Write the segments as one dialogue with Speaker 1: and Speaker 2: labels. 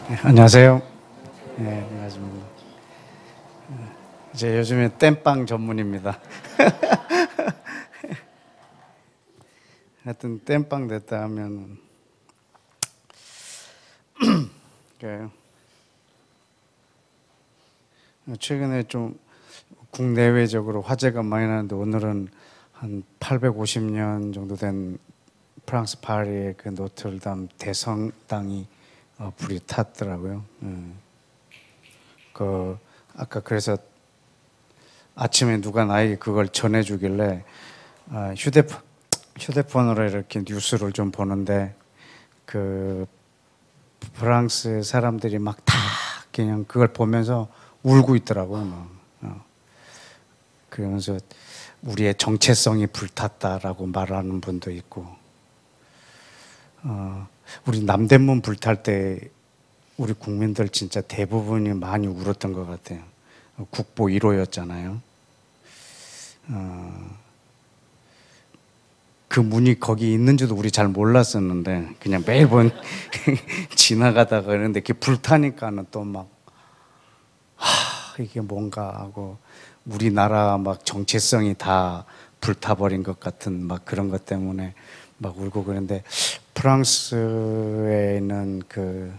Speaker 1: 네, 안녕하세요. 네, 반갑습니다. 이제 요즘에 땜빵 전문입니다. 하여튼 땜빵 됐다 하면 최근에 좀 국내외적으로 화제가 많이 나는데 오늘은 한 850년 정도 된 프랑스 파리의 그 노트르담 대성당이 불이 탔더라고요. 그 아까 그래서 아침에 누가 나에게 그걸 전해주길래 휴대폰으로 이렇게 뉴스를 좀 보는데 그 프랑스 사람들이 막 다 그냥 그걸 보면서 울고 있더라고요. 막. 그러면서 우리의 정체성이 불탔다라고 말하는 분도 있고, 우리 남대문 불탈 때 우리 국민들 진짜 대부분이 많이 울었던 것 같아요. 국보 1호였잖아요. 그 문이 거기 있는지도 우리 잘 몰랐었는데 그냥 매번 지나가다가 그러는데 그게 불타니까는 또 막 이게 뭔가 하고 우리나라 막 정체성이 다 불타버린 것 같은 막 그런 것 때문에 막 울고 그런데 프랑스에 있는 그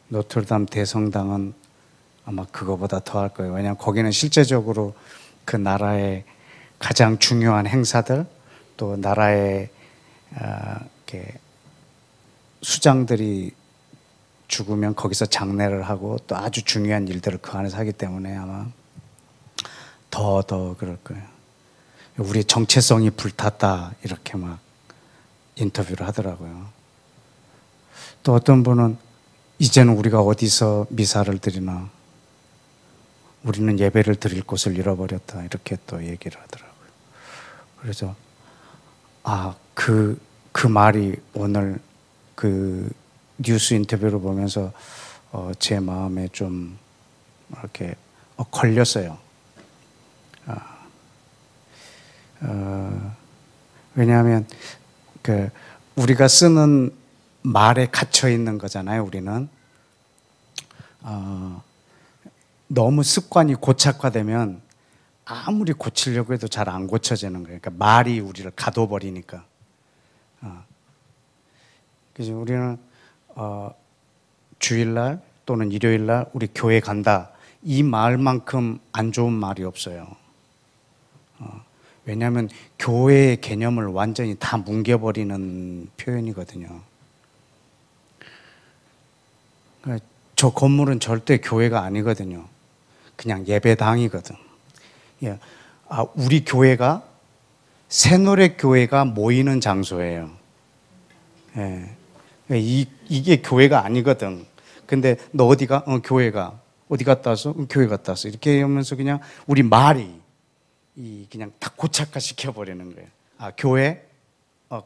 Speaker 1: 노트르담 대성당은 아마 그거보다 더 할 거예요. 왜냐하면 거기는 실제적으로 그 나라의 가장 중요한 행사들 또 나라의 이렇게 수장들이 죽으면 거기서 장례를 하고 또 아주 중요한 일들을 그 안에서 하기 때문에 아마 더 그럴 거예요. 우리의 정체성이 불탔다 이렇게 막 인터뷰를 하더라고요. 또 어떤 분은 이제는 우리가 어디서 미사를 드리나 우리는 예배를 드릴 곳을 잃어버렸다 이렇게 또 얘기를 하더라고요. 그래서 그 말이 오늘 그 뉴스 인터뷰를 보면서 제 마음에 좀 이렇게 걸렸어요. 왜냐하면 그 우리가 쓰는 말에 갇혀 있는 거잖아요. 우리는 너무 습관이 고착화되면 아무리 고치려고 해도 잘 안 고쳐지는 거예요. 그러니까 말이 우리를 가둬버리니까. 그래서 우리는 주일날 또는 일요일날 우리 교회 간다. 이 말만큼 안 좋은 말이 없어요. 왜냐하면 교회의 개념을 완전히 다 뭉개버리는 표현이거든요. 그러니까 저 건물은 절대 교회가 아니거든요. 그냥 예배당이거든. 예. 우리 교회가 새노래교회가 모이는 장소예요. 예. 이게 교회가 아니거든. 근데 너 어디가? 교회가. 어디 갔다 왔어? 교회 갔다 왔어. 이렇게 하면서 그냥 우리 말이 그냥 다 고착화 시켜버리는 거예요. 교회?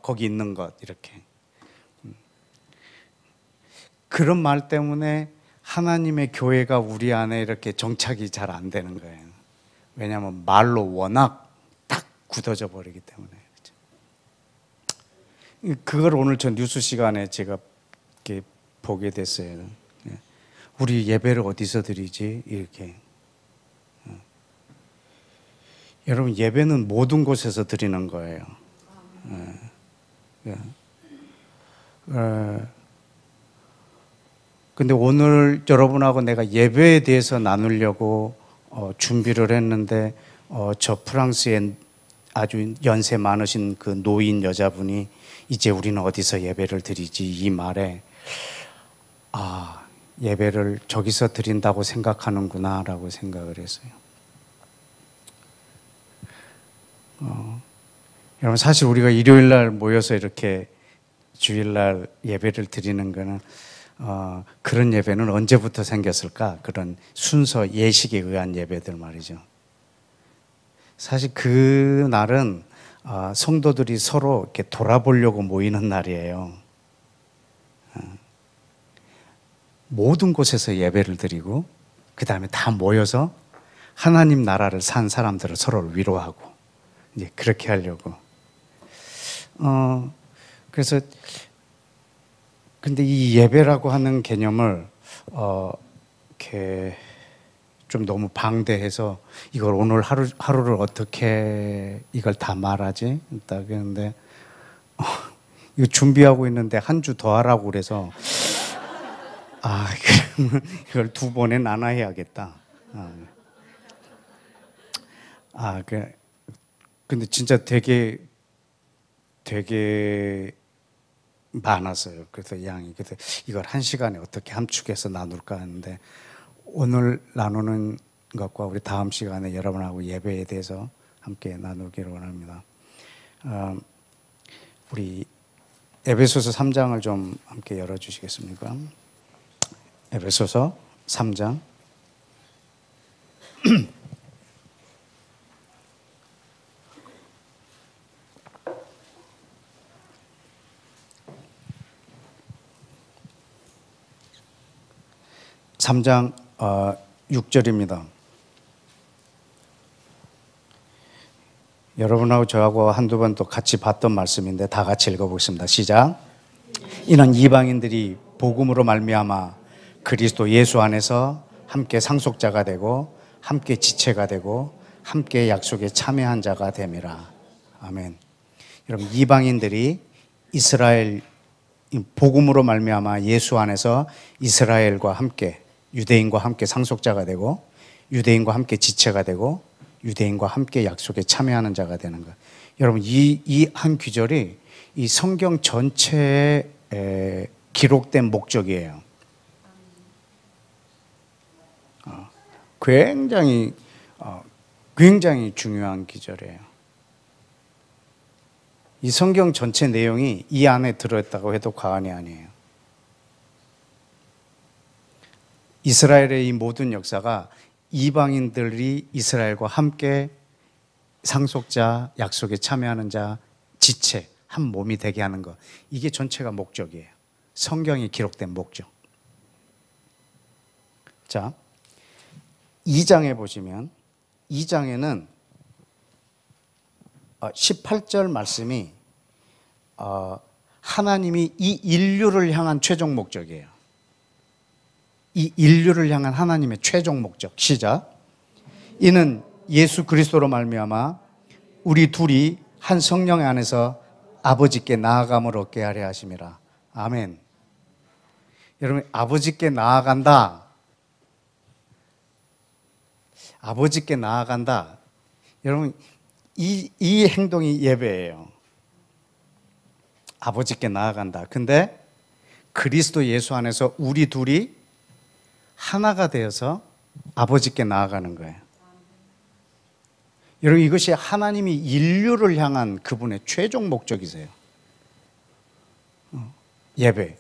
Speaker 1: 거기 있는 것. 이렇게. 그런 말 때문에 하나님의 교회가 우리 안에 이렇게 정착이 잘 안 되는 거예요. 왜냐하면 말로 워낙 딱 굳어져 버리기 때문에. 그걸 오늘 저 뉴스 시간에 제가 이렇게 보게 됐어요. 우리 예배를 어디서 드리지? 이렇게. 여러분, 예배는 모든 곳에서 드리는 거예요. 근데 오늘 여러분하고 내가 예배에 대해서 나누려고 준비를 했는데 저 프랑스의 아주 연세 많으신 그 노인 여자분이 이제 우리는 어디서 예배를 드리지? 이 말에 예배를 저기서 드린다고 생각하는구나 라고 생각을 했어요. 여러분 사실 우리가 일요일날 모여서 이렇게 주일날 예배를 드리는 거는 그런 예배는 언제부터 생겼을까? 그런 순서 예식에 의한 예배들 말이죠. 사실 그 날은 성도들이 서로 이렇게 돌아보려고 모이는 날이에요. 모든 곳에서 예배를 드리고 그 다음에 다 모여서 하나님 나라를 산 사람들을 서로를 위로하고 이제 그렇게 하려고. 그래서 근데 이 예배라고 하는 개념을 이렇게 좀 너무 방대해서 이걸 오늘 하루를 어떻게 이걸 다 말하지? 딱 그랬는데 이거 준비하고 있는데 한 주 더 하라고 그래서 그러면 이걸 두 번에 나눠 해야겠다. 근데 진짜 되게 많았어요. 그래서 양이. 그래서 이걸 한 시간에 어떻게 함축해서 나눌까 하는데 오늘 나누는 것과 우리 다음 시간에 여러분하고 예배에 대해서 함께 나누기를 원합니다. 우리 에베소서 3장을 좀 함께 열어주시겠습니까? 에베소서 3장. (3장) 6절입니다. 여러분하고 저하고 한두 번 또 같이 봤던 말씀인데 다 같이 읽어보겠습니다. 시작. 이는 이방인들이 복음으로 말미암아 그리스도 예수 안에서 함께 상속자가 되고 함께 지체가 되고 함께 약속에 참여한 자가 됨이라. 아멘. 여러분, 이방인들이 이스라엘 복음으로 말미암아 예수 안에서 이스라엘과 함께, 유대인과 함께 상속자가 되고 유대인과 함께 지체가 되고 유대인과 함께 약속에 참여하는 자가 되는 것. 여러분, 이 한 구절이 이 성경 전체에 기록된 목적이에요. 굉장히 중요한 구절이에요. 이 성경 전체 내용이 이 안에 들어있다고 해도 과언이 아니에요. 이스라엘의 이 모든 역사가 이방인들이 이스라엘과 함께 상속자, 약속에 참여하는 자, 지체, 한 몸이 되게 하는 것. 이게 전체가 목적이에요. 성경이 기록된 목적. 자, 2장에 보시면 2장에는 18절 말씀이 하나님이 이 인류를 향한 최종 목적이에요. 이 인류를 향한 하나님의 최종 목적. 시작. 이는 예수 그리스도로 말미암아 우리 둘이 한 성령 안에서 아버지께 나아감을 얻게 하려 하심이라. 아멘. 여러분, 아버지께 나아간다. 아버지께 나아간다. 여러분, 이 행동이 예배예요. 아버지께 나아간다. 근데 그리스도 예수 안에서 우리 둘이 하나가 되어서 아버지께 나아가는 거예요. 여러분, 이것이 하나님이 인류를 향한 그분의 최종 목적이세요. 예배.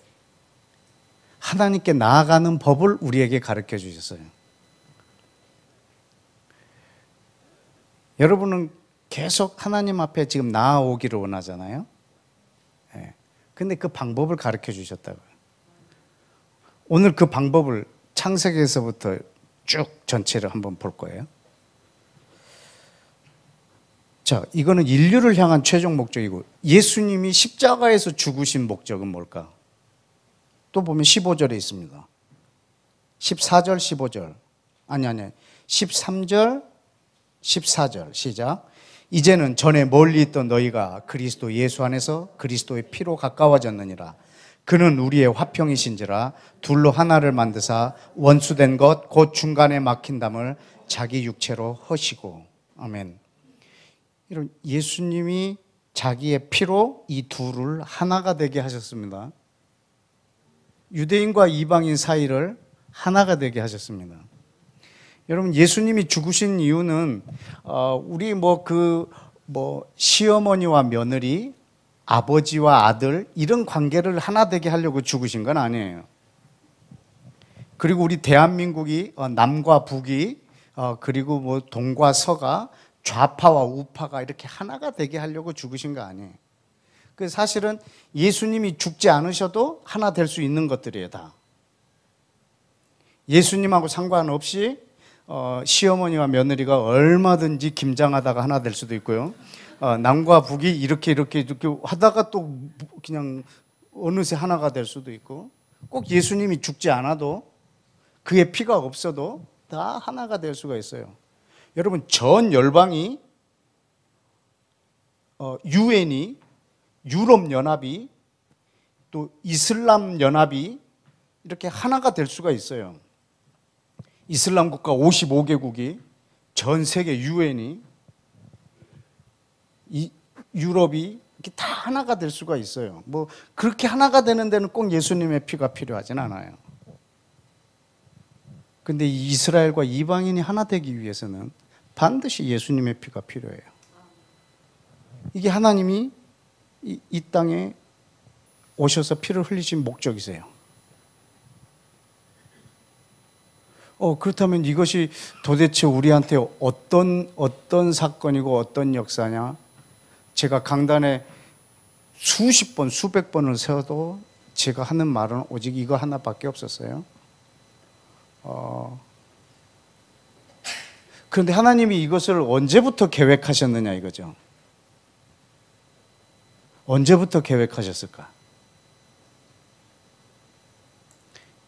Speaker 1: 하나님께 나아가는 법을 우리에게 가르쳐 주셨어요. 여러분은 계속 하나님 앞에 지금 나아오기를 원하잖아요. 근데 그 방법을 가르쳐 주셨다고요. 오늘 그 방법을 창세기에서부터 쭉 전체를 한번 볼 거예요. 자, 이거는 인류를 향한 최종 목적이고, 예수님이 십자가에서 죽으신 목적은 뭘까? 또 보면 15절에 있습니다. 14절, 15절. 아니. 13절, 14절. 시작. 이제는 전에 멀리 있던 너희가 그리스도 예수 안에서 그리스도의 피로 가까워졌느니라. 그는 우리의 화평이신지라 둘로 하나를 만드사 원수된 것 곧 중간에 막힌 담을 자기 육체로 허시고. 아멘. 이런 예수님이 자기의 피로 이 둘을 하나가 되게 하셨습니다. 유대인과 이방인 사이를 하나가 되게 하셨습니다. 여러분, 예수님이 죽으신 이유는 우리 시어머니와 며느리, 아버지와 아들 이런 관계를 하나 되게 하려고 죽으신 건 아니에요. 그리고 우리 대한민국이 남과 북이 그리고 동과 서가 좌파와 우파가 이렇게 하나가 되게 하려고 죽으신 거 아니에요. 그 사실은 예수님이 죽지 않으셔도 하나 될 수 있는 것들이에요, 다. 예수님하고 상관없이 시어머니와 며느리가 얼마든지 김장하다가 하나 될 수도 있고요. 남과 북이 이렇게 하다가 또 그냥 어느새 하나가 될 수도 있고, 꼭 예수님이 죽지 않아도 그의 피가 없어도 다 하나가 될 수가 있어요. 여러분, 전 열방이 유엔이, 유럽 연합이, 또 이슬람 연합이 이렇게 하나가 될 수가 있어요. 이슬람 국가 55개국이, 전 세계 유엔이, 유럽이 이렇게 다 하나가 될 수가 있어요. 뭐 그렇게 하나가 되는 데는 꼭 예수님의 피가 필요하진 않아요. 근데 이스라엘과 이방인이 하나 되기 위해서는 반드시 예수님의 피가 필요해요. 이게 하나님이 이 땅에 오셔서 피를 흘리신 목적이세요. 그렇다면 이것이 도대체 우리한테 어떤 사건이고 어떤 역사냐? 제가 강단에 수십 번, 수백 번을 세워도 제가 하는 말은 오직 이거 하나밖에 없었어요. 그런데 하나님이 이것을 언제부터 계획하셨느냐 이거죠. 언제부터 계획하셨을까?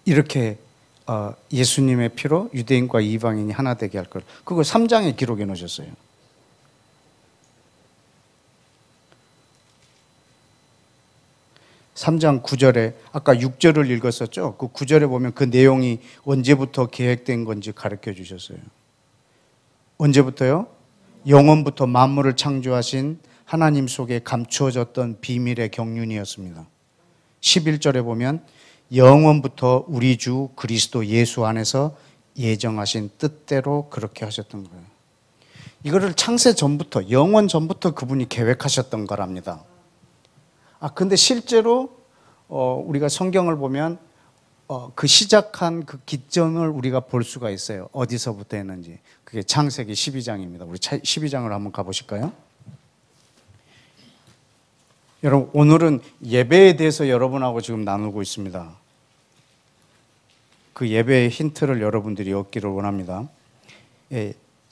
Speaker 1: 이렇게 예수님의 피로 유대인과 이방인이 하나 되게 할 것, 그걸 3장에 기록해 놓으셨어요. (3장) 9절에 아까 6절을 읽었었죠. 그 9절에 보면 그 내용이 언제부터 계획된 건지 가르쳐 주셨어요. 언제부터요? 영원부터 만물을 창조하신 하나님 속에 감추어졌던 비밀의 경륜이었습니다. 11절에 보면 영원부터 우리 주 그리스도 예수 안에서 예정하신 뜻대로 그렇게 하셨던 거예요. 이거를 창세 전부터, 영원 전부터 그분이 계획하셨던 거랍니다. 근데 실제로 우리가 성경을 보면 그 시작한 그 기점을 우리가 볼 수가 있어요. 어디서부터 했는지. 그게 창세기 12장입니다. 우리 12장을 한번 가보실까요? 여러분, 오늘은 예배에 대해서 여러분하고 지금 나누고 있습니다. 그 예배의 힌트를 여러분들이 얻기를 원합니다.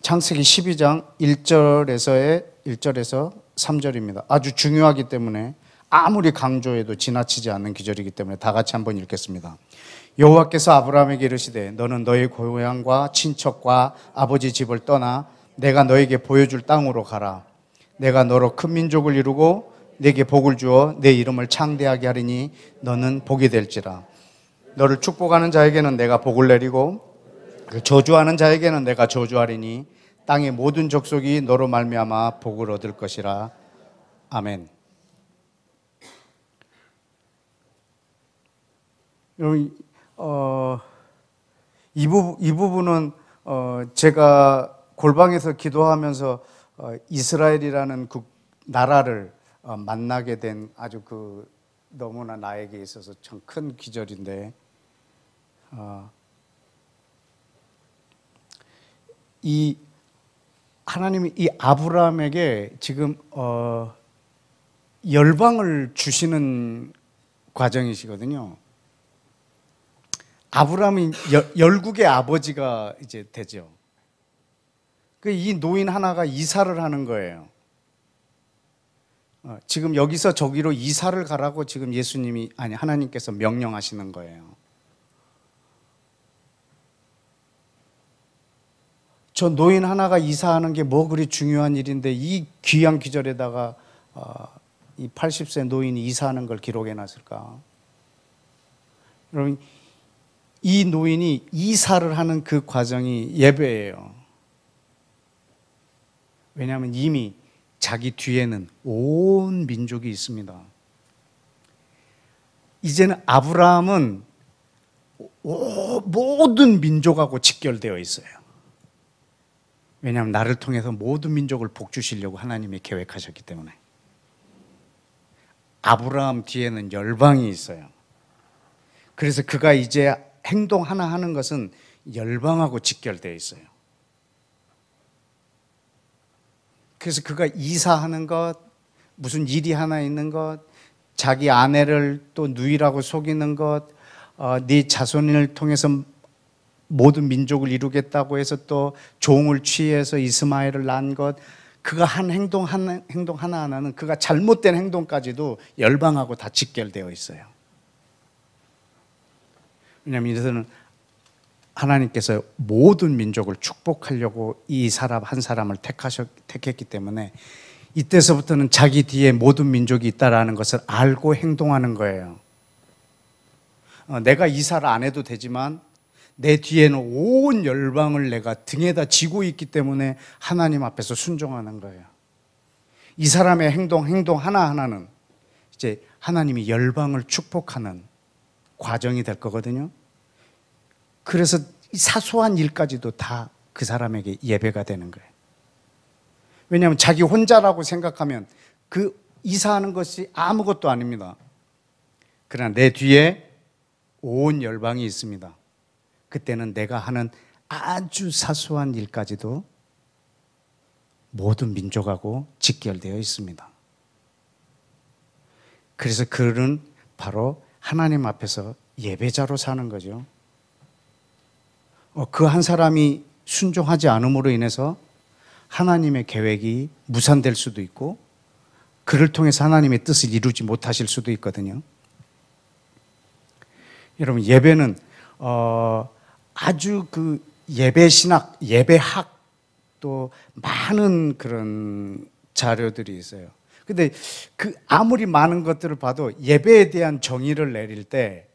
Speaker 1: 창세기 12장 1절에서 3절입니다. 아주 중요하기 때문에 아무리 강조해도 지나치지 않는 기절이기 때문에 다 같이 한번 읽겠습니다. 여호와께서 아브라함에게 이르시되 너는 너희 고향과 친척과 아버지 집을 떠나 내가 너에게 보여줄 땅으로 가라. 내가 너로 큰 민족을 이루고 내게 복을 주어 내 이름을 창대하게 하리니 너는 복이 될지라. 너를 축복하는 자에게는 내가 복을 내리고 저주하는 자에게는 내가 저주하리니 땅의 모든 족속이 너로 말미암아 복을 얻을 것이라. 아멘. 이 부분은 제가 골방에서 기도하면서 이스라엘이라는 그 나라를 만나게 된 아주 너무나 나에게 있어서 참 큰 기절인데, 이 하나님이 이 아브라함에게 지금 열방을 주시는 과정이시거든요. 아브라함이 열국의 아버지가 이제 되죠. 이 노인 하나가 이사를 하는 거예요. 지금 여기서 저기로 이사를 가라고 지금 하나님께서 명령하시는 거예요. 저 노인 하나가 이사하는 게 뭐 그리 중요한 일인데 이 귀한 기절에다가 이 80세 노인이 이사하는 걸 기록해 놨을까? 여러분, 이 노인이 이사를 하는 그 과정이 예배예요. 왜냐하면 이미 자기 뒤에는 온 민족이 있습니다. 이제는 아브라함은 모든 민족하고 직결되어 있어요. 왜냐하면 나를 통해서 모든 민족을 복 주시려고 하나님이 계획하셨기 때문에. 아브라함 뒤에는 열방이 있어요. 그래서 그가 이제 행동 하나 하는 것은 열방하고 직결되어 있어요. 그래서 그가 이사하는 것, 무슨 일이 하나 있는 것, 자기 아내를 또 누이라고 속이는 것, 네 자손을 통해서 모든 민족을 이루겠다고 해서 또 종을 취해서 이스마엘을 낳은 것, 그가 한 행동 하나하나는 그가 잘못된 행동까지도 열방하고 다 직결되어 있어요. 왜냐하면 이것은 하나님께서 모든 민족을 축복하려고 이 사람 한 사람을 택했기 때문에 이때서부터는 자기 뒤에 모든 민족이 있다라는 것을 알고 행동하는 거예요. 내가 이사를 안 해도 되지만 내 뒤에는 온 열방을 내가 등에다 지고 있기 때문에 하나님 앞에서 순종하는 거예요. 이 사람의 행동 하나하나는 이제 하나님이 열방을 축복하는 과정이 될 거거든요. 그래서 사소한 일까지도 다 그 사람에게 예배가 되는 거예요. 왜냐하면 자기 혼자라고 생각하면 그 이사하는 것이 아무것도 아닙니다. 그러나 내 뒤에 온 열방이 있습니다. 그때는 내가 하는 아주 사소한 일까지도 모든 민족하고 직결되어 있습니다. 그래서 그는 바로 하나님 앞에서 예배자로 사는 거죠. 그 한 사람이 순종하지 않음으로 인해서 하나님의 계획이 무산될 수도 있고 그를 통해서 하나님의 뜻을 이루지 못하실 수도 있거든요. 여러분, 예배는 아주 그 예배 신학, 예배학 또 많은 그런 자료들이 있어요. 근데 그 아무리 많은 것들을 봐도 예배에 대한 정의를 내릴 때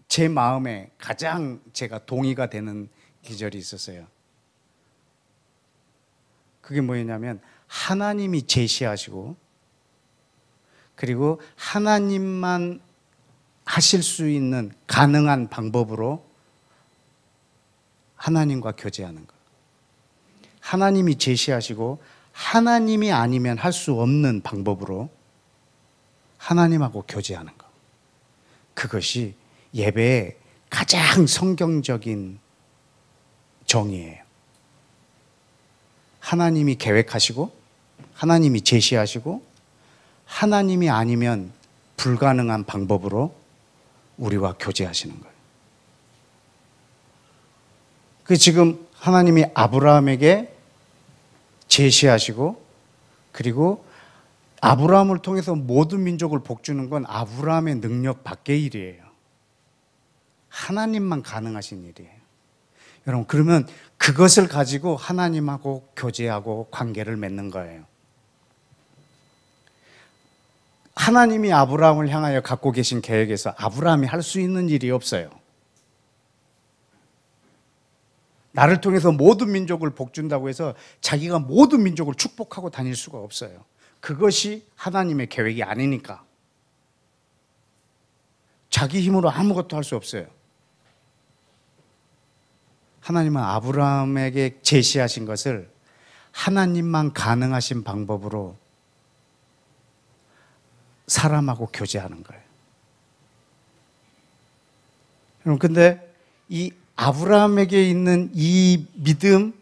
Speaker 1: 제 마음에 가장 제가 동의가 되는 기절이 있었어요. 그게 뭐였냐면 하나님이 제시하시고 그리고 하나님만 하실 수 있는 가능한 방법으로 하나님과 교제하는 것. 하나님이 제시하시고 하나님이 아니면 할 수 없는 방법으로 하나님하고 교제하는 것. 그것이 예배의 가장 성경적인 정의예요. 하나님이 계획하시고 하나님이 제시하시고 하나님이 아니면 불가능한 방법으로 우리와 교제하시는 거예요. 그 지금 하나님이 아브라함에게 제시하시고 그리고 아브라함을 통해서 모든 민족을 복주는 건 아브라함의 능력 밖의 일이에요. 하나님만 가능하신 일이에요. 여러분, 그러면 그것을 가지고 하나님하고 교제하고 관계를 맺는 거예요. 하나님이 아브라함을 향하여 갖고 계신 계획에서 아브라함이 할 수 있는 일이 없어요. 나를 통해서 모든 민족을 복준다고 해서 자기가 모든 민족을 축복하고 다닐 수가 없어요. 그것이 하나님의 계획이 아니니까. 자기 힘으로 아무것도 할 수 없어요. 하나님은 아브라함에게 제시하신 것을 하나님만 가능하신 방법으로 사람하고 교제하는 거예요. 여러분, 근데 이 아브라함에게 있는 이 믿음,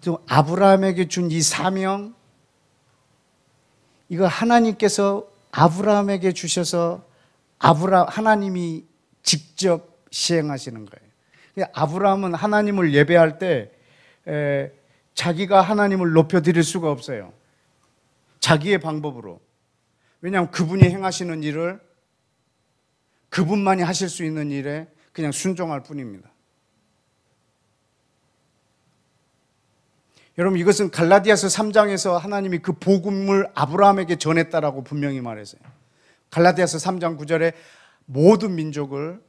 Speaker 1: 또 아브라함에게 준 이 사명, 이거 하나님께서 아브라함에게 주셔서 하나님이 직접 시행하시는 거예요. 아브라함은 하나님을 예배할 때 자기가 하나님을 높여드릴 수가 없어요. 자기의 방법으로. 왜냐하면 그분이 행하시는 일을 그분만이 하실 수 있는 일에 그냥 순종할 뿐입니다. 여러분, 이것은 갈라디아서 3장에서 하나님이 그 복음을 아브라함에게 전했다라고 분명히 말했어요. 갈라디아서 3장 9절에 모든 민족을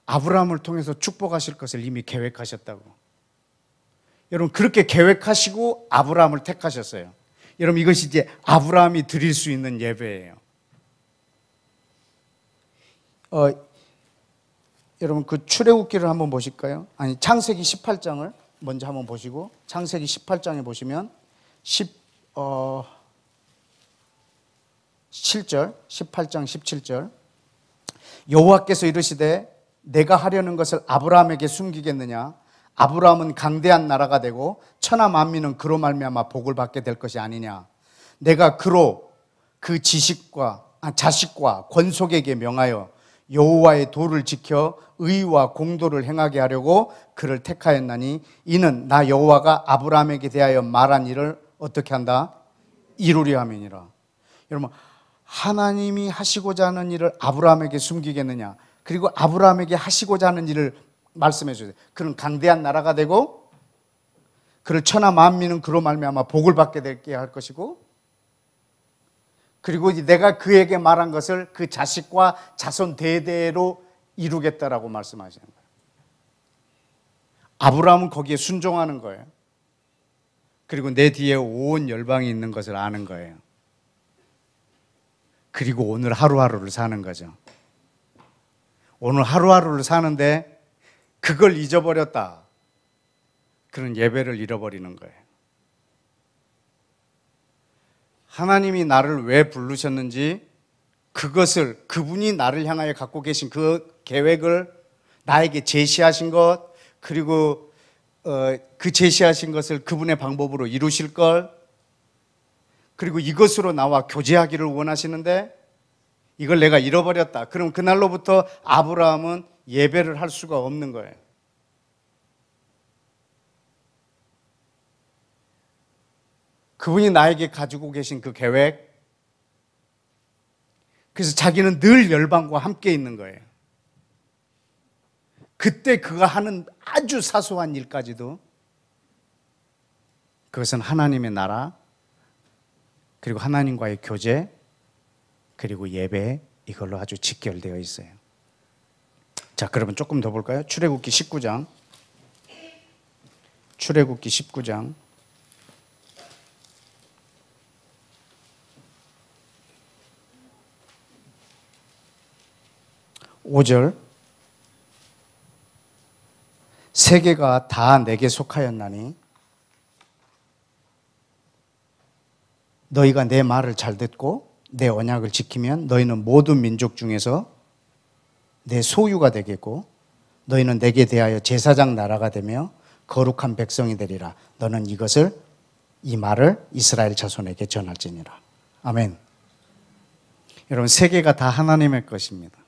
Speaker 1: 아브라함을 통해서 축복하실 것을 이미 계획하셨다고. 여러분, 그렇게 계획하시고 아브라함을 택하셨어요. 여러분, 이것이 이제 아브라함이 드릴 수 있는 예배예요. 여러분, 그 출애굽기를 한번 보실까요? 아니, 창세기 18장을 먼저 한번 보시고, 창세기 18장에 보시면 7절, 18장 17절. 여호와께서 이르시되 내가 하려는 것을 아브라함에게 숨기겠느냐? 아브라함은 강대한 나라가 되고 천하 만민은 그로 말미암아 복을 받게 될 것이 아니냐? 내가 그로 그 자식과 권속에게 명하여 여호와의 도를 지켜 의와 공도를 행하게 하려고 그를 택하였나니 이는 나 여호와가 아브라함에게 대하여 말한 일을 어떻게 한다? 이루려 함이니라. 여러분, 하나님이 하시고자 하는 일을 아브라함에게 숨기겠느냐? 그리고 아브라함에게 하시고자 하는 일을 말씀해 주세요. 그는 강대한 나라가 되고 그를 천하 만민은 그로 말미암아 복을 받게 되게 할 것이고, 그리고 내가 그에게 말한 것을 그 자식과 자손 대대로 이루겠다라고 말씀하시는 거예요. 아브라함은 거기에 순종하는 거예요. 그리고 내 뒤에 온 열방이 있는 것을 아는 거예요. 그리고 오늘 하루하루를 사는 거죠. 오늘 하루하루를 사는데 그걸 잊어버렸다. 그런 예배를 잃어버리는 거예요. 하나님이 나를 왜 부르셨는지, 그것을, 그분이 나를 향하여 갖고 계신 그 계획을 나에게 제시하신 것, 그리고 그 제시하신 것을 그분의 방법으로 이루실 걸, 그리고 이것으로 나와 교제하기를 원하시는데 이걸 내가 잃어버렸다. 그럼 그날로부터 아브라함은 예배를 할 수가 없는 거예요. 그분이 나에게 가지고 계신 그 계획, 그래서 자기는 늘 열방과 함께 있는 거예요. 그때 그가 하는 아주 사소한 일까지도 그것은 하나님의 나라, 그리고 하나님과의 교제, 그리고 예배, 이걸로 아주 직결되어 있어요. 자, 그러면 조금 더 볼까요? 출애굽기 19장. 출애굽기 19장. 5절. 세계가 다 내게 속하였나니 너희가 내 말을 잘 듣고 내 언약을 지키면 너희는 모든 민족 중에서 내 소유가 되겠고 너희는 내게 대하여 제사장 나라가 되며 거룩한 백성이 되리라. 너는 이 말을 이스라엘 자손에게 전할지니라. 아멘. 여러분, 세계가 다 하나님의 것입니다.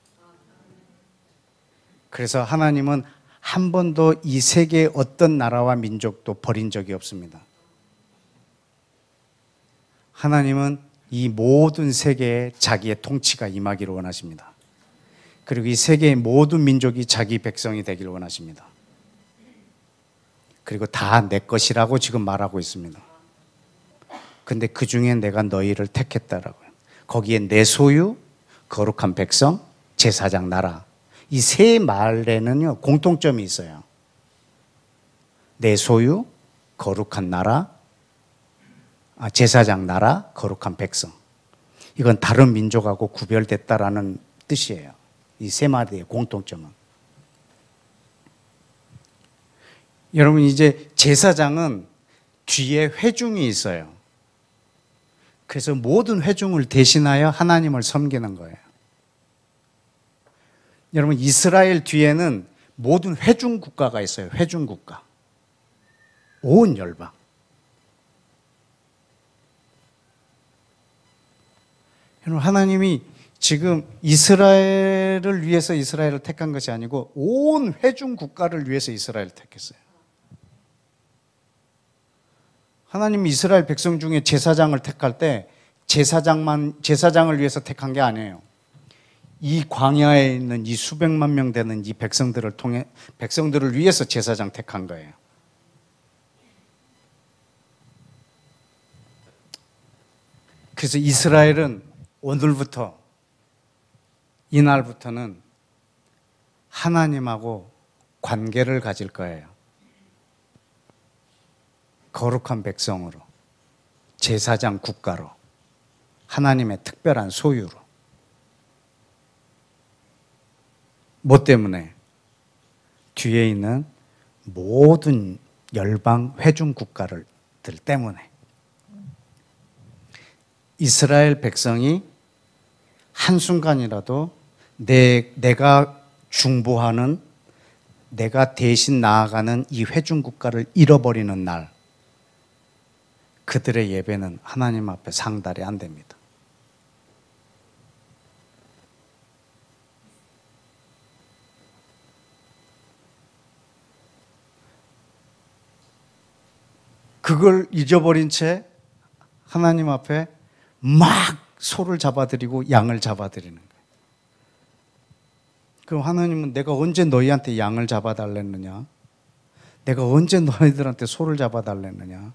Speaker 1: 그래서 하나님은 한 번도 이 세계의 어떤 나라와 민족도 버린 적이 없습니다. 하나님은 이 모든 세계에 자기의 통치가 임하기를 원하십니다. 그리고 이 세계의 모든 민족이 자기 백성이 되기를 원하십니다. 그리고 다 내 것이라고 지금 말하고 있습니다. 근데 그 중에 내가 너희를 택했다라고요. 거기에 내 소유, 거룩한 백성, 제사장 나라, 이 세 말에는요 공통점이 있어요. 내 소유, 거룩한 나라, 제사장 나라, 거룩한 백성. 이건 다른 민족하고 구별됐다라는 뜻이에요. 이 세 마디의 공통점은. 여러분, 이제 제사장은 뒤에 회중이 있어요. 그래서 모든 회중을 대신하여 하나님을 섬기는 거예요. 여러분, 이스라엘 뒤에는 모든 회중 국가가 있어요. 회중 국가. 온 열방. 여러분, 하나님이 지금 이스라엘을 위해서 이스라엘을 택한 것이 아니고 온 회중 국가를 위해서 이스라엘을 택했어요. 하나님이 이스라엘 백성 중에 제사장을 택할 때 제사장을 위해서 택한 게 아니에요. 이 광야에 있는 이 수백만 명 되는 이 백성들을 위해서 제사장 택한 거예요. 그래서 이스라엘은 오늘부터, 이날부터는 하나님하고 관계를 가질 거예요. 거룩한 백성으로, 제사장 국가로, 하나님의 특별한 소유로. 뭐 때문에? 뒤에 있는 모든 열방 회중 국가들 때문에. 이스라엘 백성이 한순간이라도 내가 중보하는, 내가 대신 나아가는 이 회중 국가를 잃어버리는 날, 그들의 예배는 하나님 앞에 상달이 안 됩니다. 그걸 잊어버린 채 하나님 앞에 막 소를 잡아드리고 양을 잡아드리는 거예요. 그럼 하나님은 내가 언제 너희한테 양을 잡아달랬느냐? 내가 언제 너희들한테 소를 잡아달랬느냐?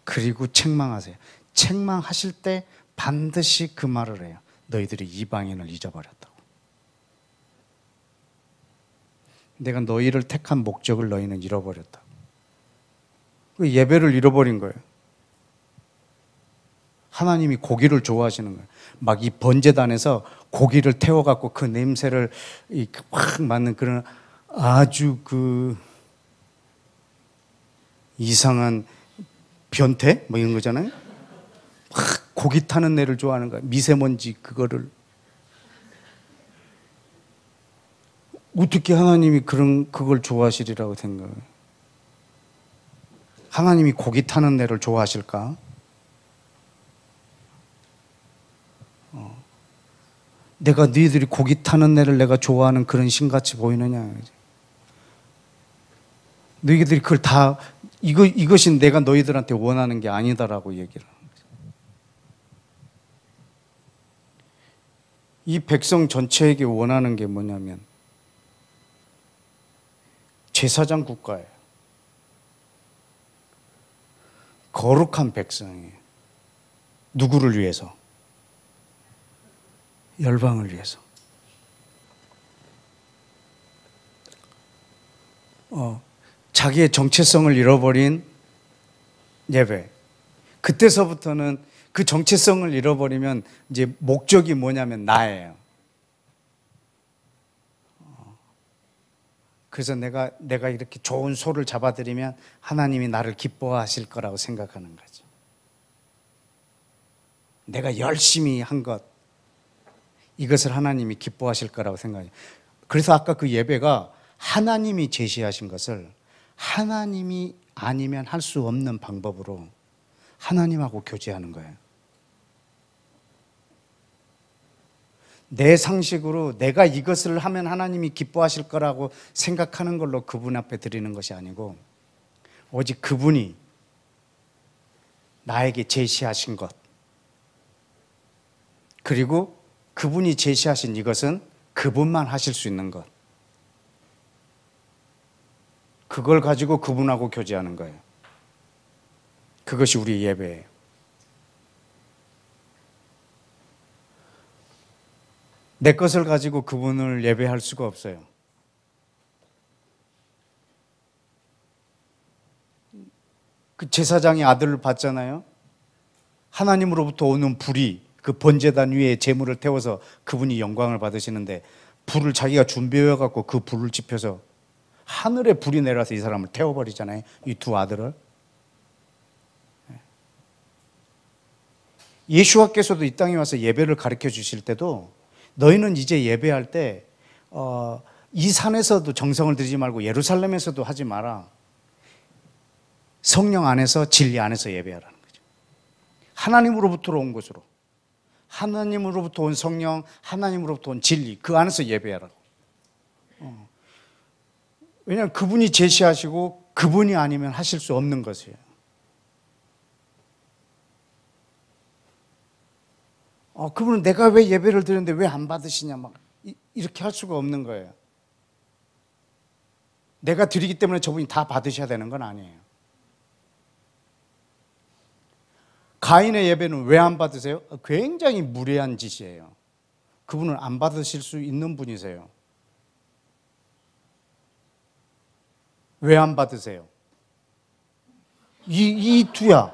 Speaker 1: 그리고 책망하세요. 책망하실 때 반드시 그 말을 해요. 너희들이 이방인을 잊어버렸다고. 내가 너희를 택한 목적을 너희는 잃어버렸다. 그 예배를 잃어버린 거예요. 하나님이 고기를 좋아하시는 거예요. 막 이 번제단에서 고기를 태워갖고 그 냄새를 확 맡는 그런 아주 그 이상한 변태? 뭐 이런 거잖아요. 막 고기 타는 애를 좋아하는 거예요. 미세먼지 그거를. 어떻게 하나님이 그걸 좋아하시리라고 생각해요? 하나님이 고기 타는 애를 좋아하실까? 내가 너희들이 고기 타는 애를 내가 좋아하는 그런 신같이 보이느냐? 너희들이 그걸 다 이것이 내가 너희들한테 원하는 게 아니다라고 얘기를 하는 거죠. 이 백성 전체에게 원하는 게 뭐냐면 제사장 국가예요. 거룩한 백성이에요. 누구를 위해서? 열방을 위해서. 자기의 정체성을 잃어버린 예배. 그때서부터는 그 정체성을 잃어버리면 이제 목적이 뭐냐면 나예요. 그래서 내가 이렇게 좋은 소를 잡아드리면 하나님이 나를 기뻐하실 거라고 생각하는 거죠. 내가 열심히 한 것, 이것을 하나님이 기뻐하실 거라고 생각해요. 그래서 아까 그 예배가 하나님이 제시하신 것을 하나님이 아니면 할 수 없는 방법으로 하나님하고 교제하는 거예요. 내 상식으로 내가 이것을 하면 하나님이 기뻐하실 거라고 생각하는 걸로 그분 앞에 드리는 것이 아니고 오직 그분이 나에게 제시하신 것, 그리고 그분이 제시하신 이것은 그분만 하실 수 있는 것, 그걸 가지고 그분하고 교제하는 거예요. 그것이 우리의 예배예요. 내 것을 가지고 그분을 예배할 수가 없어요. 그 제사장이 아들을 봤잖아요. 하나님으로부터 오는 불이 그 번제단 위에 제물을 태워서 그분이 영광을 받으시는데 불을 자기가 준비해 갖고 그 불을 지펴서 하늘에 불이 내려서 이 사람을 태워버리잖아요. 이 두 아들을. 예수와께서도 이 땅에 와서 예배를 가르쳐 주실 때도 너희는 이제 예배할 때 이 산에서도 정성을 들이지 말고 예루살렘에서도 하지 마라. 성령 안에서 진리 안에서 예배하라는 거죠. 하나님으로부터 온 것으로. 하나님으로부터 온 성령, 하나님으로부터 온 진리, 그 안에서 예배하라고. 왜냐하면 그분이 제시하시고 그분이 아니면 하실 수 없는 것이에요. 그분은 내가 왜 예배를 드리는데 왜 안 받으시냐 막 이렇게 할 수가 없는 거예요. 내가 드리기 때문에 저분이 다 받으셔야 되는 건 아니에요. 가인의 예배는 왜 안 받으세요? 굉장히 무례한 짓이에요. 그분은 안 받으실 수 있는 분이세요. 왜 안 받으세요? 이 두야.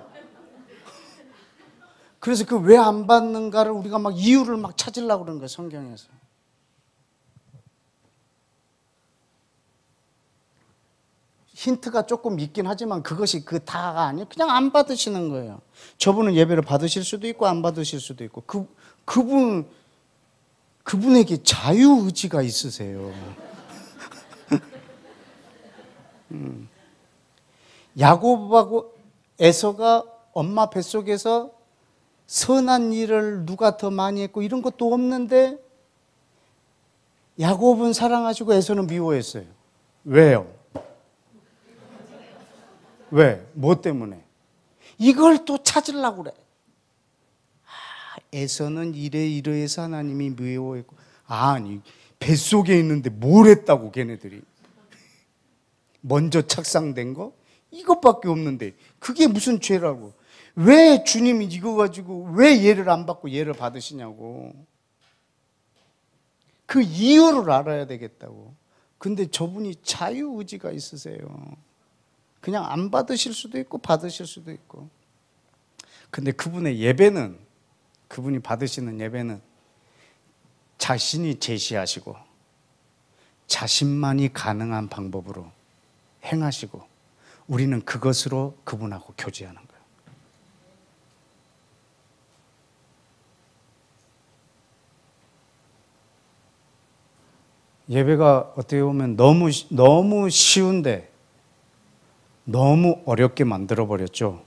Speaker 1: 그래서 그 왜 안 받는가를 우리가 막 이유를 막 찾으려고 그러는 거예요, 성경에서. 힌트가 조금 있긴 하지만 그것이 그 다가 아니에요. 그냥 안 받으시는 거예요. 저분은 예배를 받으실 수도 있고 안 받으실 수도 있고 그분에게 자유의지가 있으세요. 야곱하고 에서가 엄마 뱃속에서 선한 일을 누가 더 많이 했고 이런 것도 없는데 야곱은 사랑하시고 에서는 미워했어요. 왜요? 왜? 뭐 때문에? 이걸 또 찾으려고 그래. 에서는 이래해서 하나님이 미워했고 아니 뱃속에 있는데 뭘 했다고 걔네들이. 먼저 착상된 거? 이것밖에 없는데 그게 무슨 죄라고. 왜 주님이 이거 가지고 왜 예를 안 받고 예를 받으시냐고. 그 이유를 알아야 되겠다고. 근데 저분이 자유의지가 있으세요. 그냥 안 받으실 수도 있고 받으실 수도 있고. 근데 그분의 예배는, 그분이 받으시는 예배는 자신이 제시하시고 자신만이 가능한 방법으로 행하시고 우리는 그것으로 그분하고 교제하는 거예요. 예배가 어떻게 보면 너무 쉬운데 너무 어렵게 만들어버렸죠.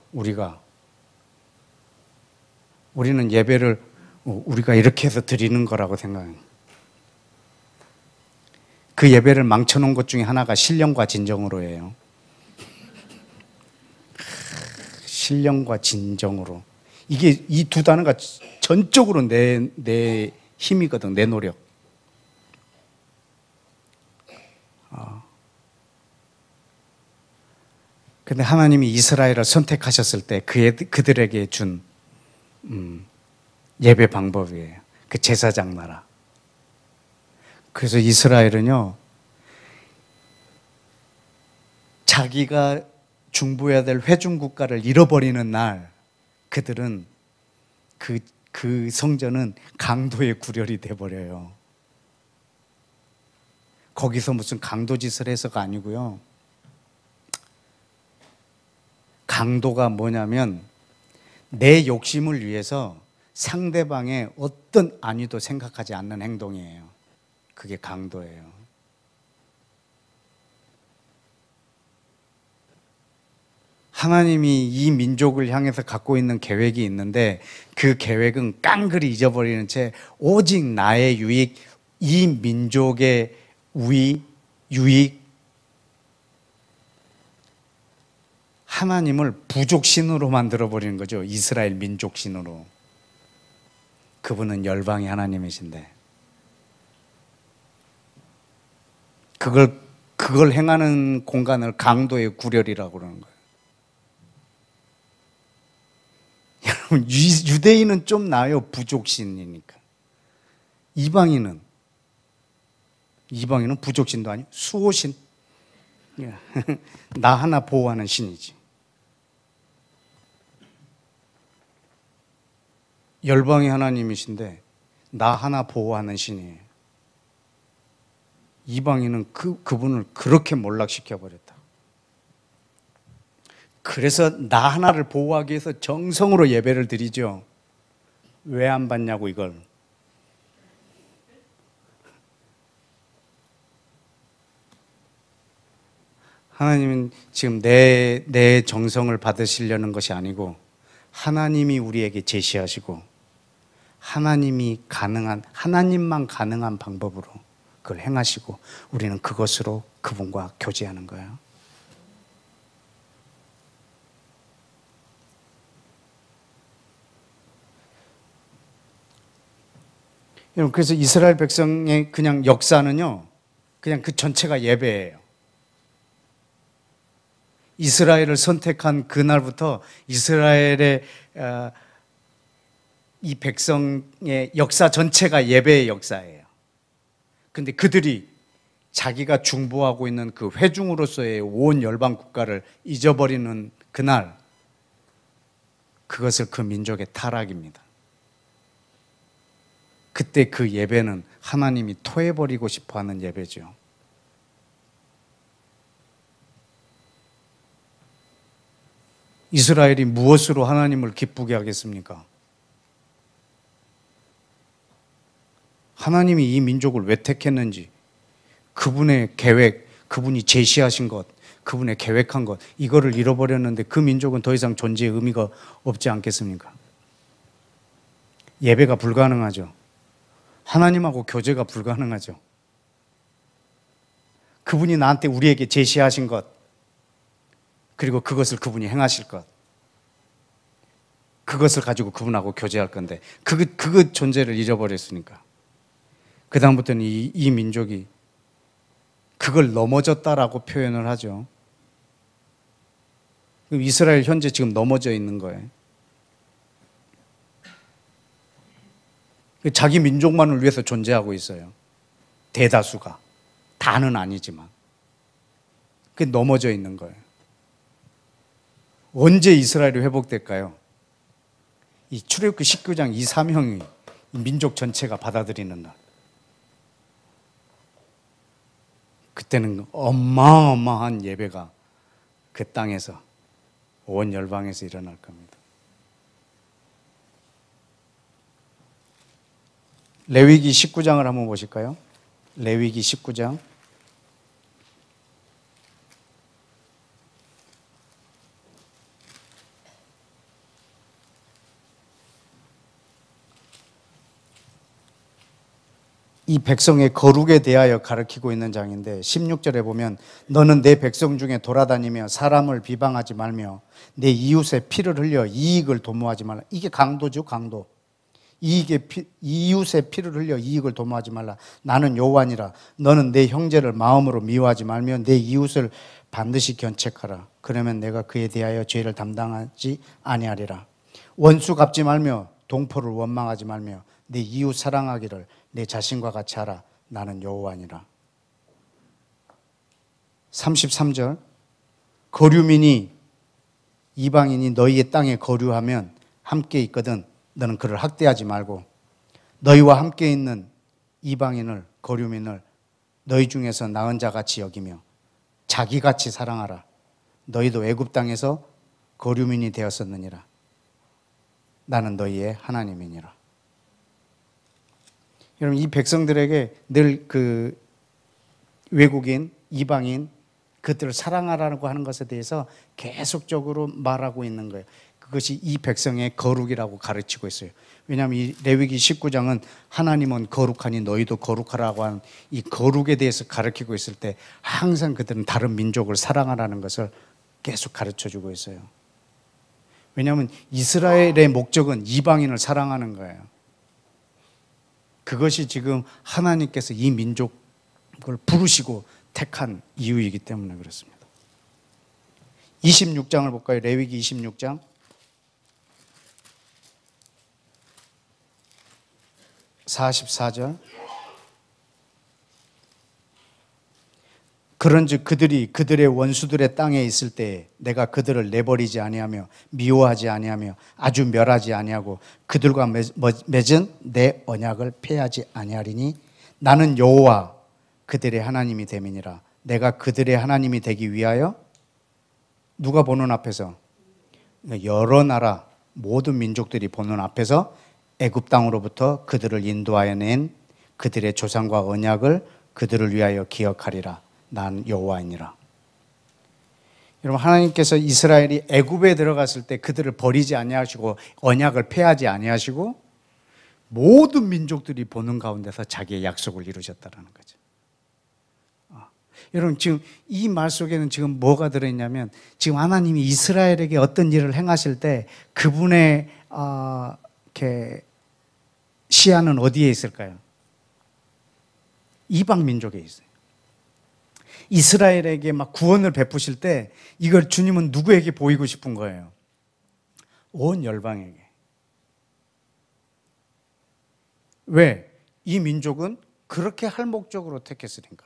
Speaker 1: 우리는 예배를 우리가 이렇게 해서 드리는 거라고 생각해요. 그 예배를 망쳐놓은 것 중에 하나가 신령과 진정으로예요. 신령과 진정으로. 이게 이 두 단어가 전적으로 내 힘이거든, 내 노력. 근데 하나님이 이스라엘을 선택하셨을 때 그들에게 준 예배 방법이에요. 그 제사장 나라. 그래서 이스라엘은요, 자기가 중보해야 될 회중 국가를 잃어버리는 날, 그들은 그 성전은 강도의 구렬이 돼버려요. 거기서 무슨 강도짓을 해서가 아니고요. 강도가 뭐냐면 내 욕심을 위해서 상대방의 어떤 안위도 생각하지 않는 행동이에요. 그게 강도예요. 하나님이 이 민족을 향해서 갖고 있는 계획이 있는데 그 계획은 깡그리 잊어버리는 채 오직 나의 유익, 이 민족의 유익, 하나님을 부족신으로 만들어버리는 거죠. 이스라엘 민족신으로. 그분은 열방의 하나님이신데 그걸 행하는 공간을 강도의 구렬이라고 그러는 거예요. 여러분, 유대인은 좀 나아요. 부족신이니까. 이방인은 부족신도 아니고 수호신. 나 하나 보호하는 신이지. 열방의 하나님이신데 나 하나 보호하는 신이에요. 이방인은 그분을 그렇게 몰락시켜버렸다. 그래서 나 하나를 보호하기 위해서 정성으로 예배를 드리죠. 왜 안 받냐고 이걸. 하나님은 지금 내 정성을 받으시려는 것이 아니고 하나님이 우리에게 제시하시고 하나님만 가능한 방법으로 그걸 행하시고 우리는 그것으로 그분과 교제하는 거예요. 여러분, 그래서 이스라엘 백성의 그냥 역사는요, 그냥 그 전체가 예배예요. 이스라엘을 선택한 그날부터 이스라엘의 이 백성의 역사 전체가 예배의 역사예요. 근데 그들이 자기가 중보하고 있는 그 회중으로서의 온 열방 국가를 잊어버리는 그날, 그것을 그 민족의 타락입니다. 그때 그 예배는 하나님이 토해버리고 싶어하는 예배죠. 이스라엘이 무엇으로 하나님을 기쁘게 하겠습니까? 하나님이 이 민족을 왜 택했는지, 그분의 계획, 그분이 제시하신 것, 그분의 계획한 것, 이거를 잃어버렸는데 그 민족은 더 이상 존재의 의미가 없지 않겠습니까? 예배가 불가능하죠. 하나님하고 교제가 불가능하죠. 그분이 나한테 우리에게 제시하신 것, 그리고 그것을 그분이 행하실 것, 그것을 가지고 그분하고 교제할 건데 그 존재를 잃어버렸으니까 그 다음부터는 이 민족이 그걸 넘어졌다라고 표현을 하죠. 이스라엘 현재 지금 넘어져 있는 거예요. 자기 민족만을 위해서 존재하고 있어요. 대다수가. 다는 아니지만. 그게 넘어져 있는 거예요. 언제 이스라엘이 회복될까요? 이 출애굽기 19장 이 사명이 민족 전체가 받아들이는 날. 그때는 어마어마한 예배가 그 땅에서 온 열방에서 일어날 겁니다. 레위기 19장을 한번 보실까요? 레위기 19장. 이 백성의 거룩에 대하여 가르치고 있는 장인데 16절에 보면 너는 내 백성 중에 돌아다니며 사람을 비방하지 말며 내 이웃의 피를 흘려 이익을 도모하지 말라. 이게 강도죠, 강도. 이웃의 피를 흘려 이익을 도모하지 말라. 나는 여호와니라. 너는 내 형제를 마음으로 미워하지 말며 내 이웃을 반드시 견책하라. 그러면 내가 그에 대하여 죄를 담당하지 아니하리라. 원수 갚지 말며 동포를 원망하지 말며 내 이웃 사랑하기를 내 자신과 같이 하라. 나는 여호와니라. 33절 거류민이 이방인이 너희의 땅에 거류하면 함께 있거든 너는 그를 학대하지 말고 너희와 함께 있는 이방인을 거류민을 너희 중에서 나은 자같이 여기며 자기같이 사랑하라. 너희도 애굽 땅에서 거류민이 되었었느니라. 나는 너희의 하나님이니라. 여러분 이 백성들에게 늘 그 외국인, 이방인 그들을 사랑하라고 하는 것에 대해서 계속적으로 말하고 있는 거예요. 그것이 이 백성의 거룩이라고 가르치고 있어요. 왜냐하면 이 레위기 19장은 하나님은 거룩하니 너희도 거룩하라고 하는 이 거룩에 대해서 가르치고 있을 때 항상 그들은 다른 민족을 사랑하라는 것을 계속 가르쳐주고 있어요. 왜냐하면 이스라엘의 목적은 이방인을 사랑하는 거예요. 그것이 지금 하나님께서 이 민족을 부르시고 택한 이유이기 때문에 그렇습니다. 26장을 볼까요? 레위기 26장. (44절) 그런즉 그들이 그들의 원수들의 땅에 있을 때에 내가 그들을 내버리지 아니하며 미워하지 아니하며 아주 멸하지 아니하고 그들과 맺은 내 언약을 폐하지 아니하리니 나는 여호와 그들의 하나님이 됨이니라. 내가 그들의 하나님이 되기 위하여 누가 보는 앞에서 여러 나라 모든 민족들이 보는 앞에서 애굽 땅으로부터 그들을 인도하여 낸 그들의 조상과 언약을 그들을 위하여 기억하리라. 난 여호와이니라. 여러분 하나님께서 이스라엘이 애굽에 들어갔을 때 그들을 버리지 아니하시고 언약을 폐하지 아니하시고 모든 민족들이 보는 가운데서 자기의 약속을 이루셨다는 거죠. 여러분 지금 이 말 속에는 지금 뭐가 들어있냐면 지금 하나님이 이스라엘에게 어떤 일을 행하실 때 그분의 이렇게 시야는 어디에 있을까요? 이방 민족에 있어요. 이스라엘에게 막 구원을 베푸실 때 이걸 주님은 누구에게 보이고 싶은 거예요? 온 열방에게. 왜? 이 민족은 그렇게 할 목적으로 택했으니까.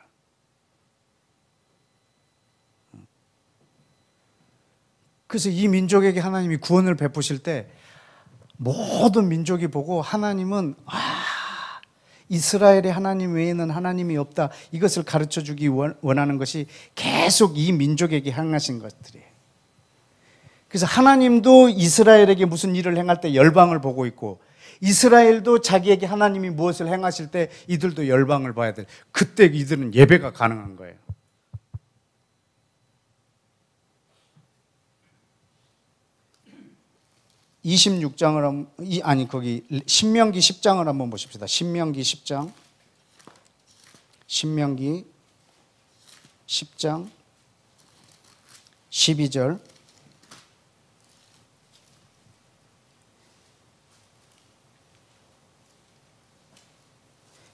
Speaker 1: 그래서 이 민족에게 하나님이 구원을 베푸실 때 모든 민족이 보고 하나님은 이스라엘의 하나님 외에는 하나님이 없다. 이것을 가르쳐주기 원하는 것이 계속 이 민족에게 향하신 것들이에요. 그래서 하나님도 이스라엘에게 무슨 일을 행할 때 열방을 보고 있고 이스라엘도 자기에게 하나님이 무엇을 행하실 때 이들도 열방을 봐야 돼요. 그때 이들은 예배가 가능한 거예요. 신명기 10장을 한번 보십시다. 신명기 10장. 신명기 10장 12절.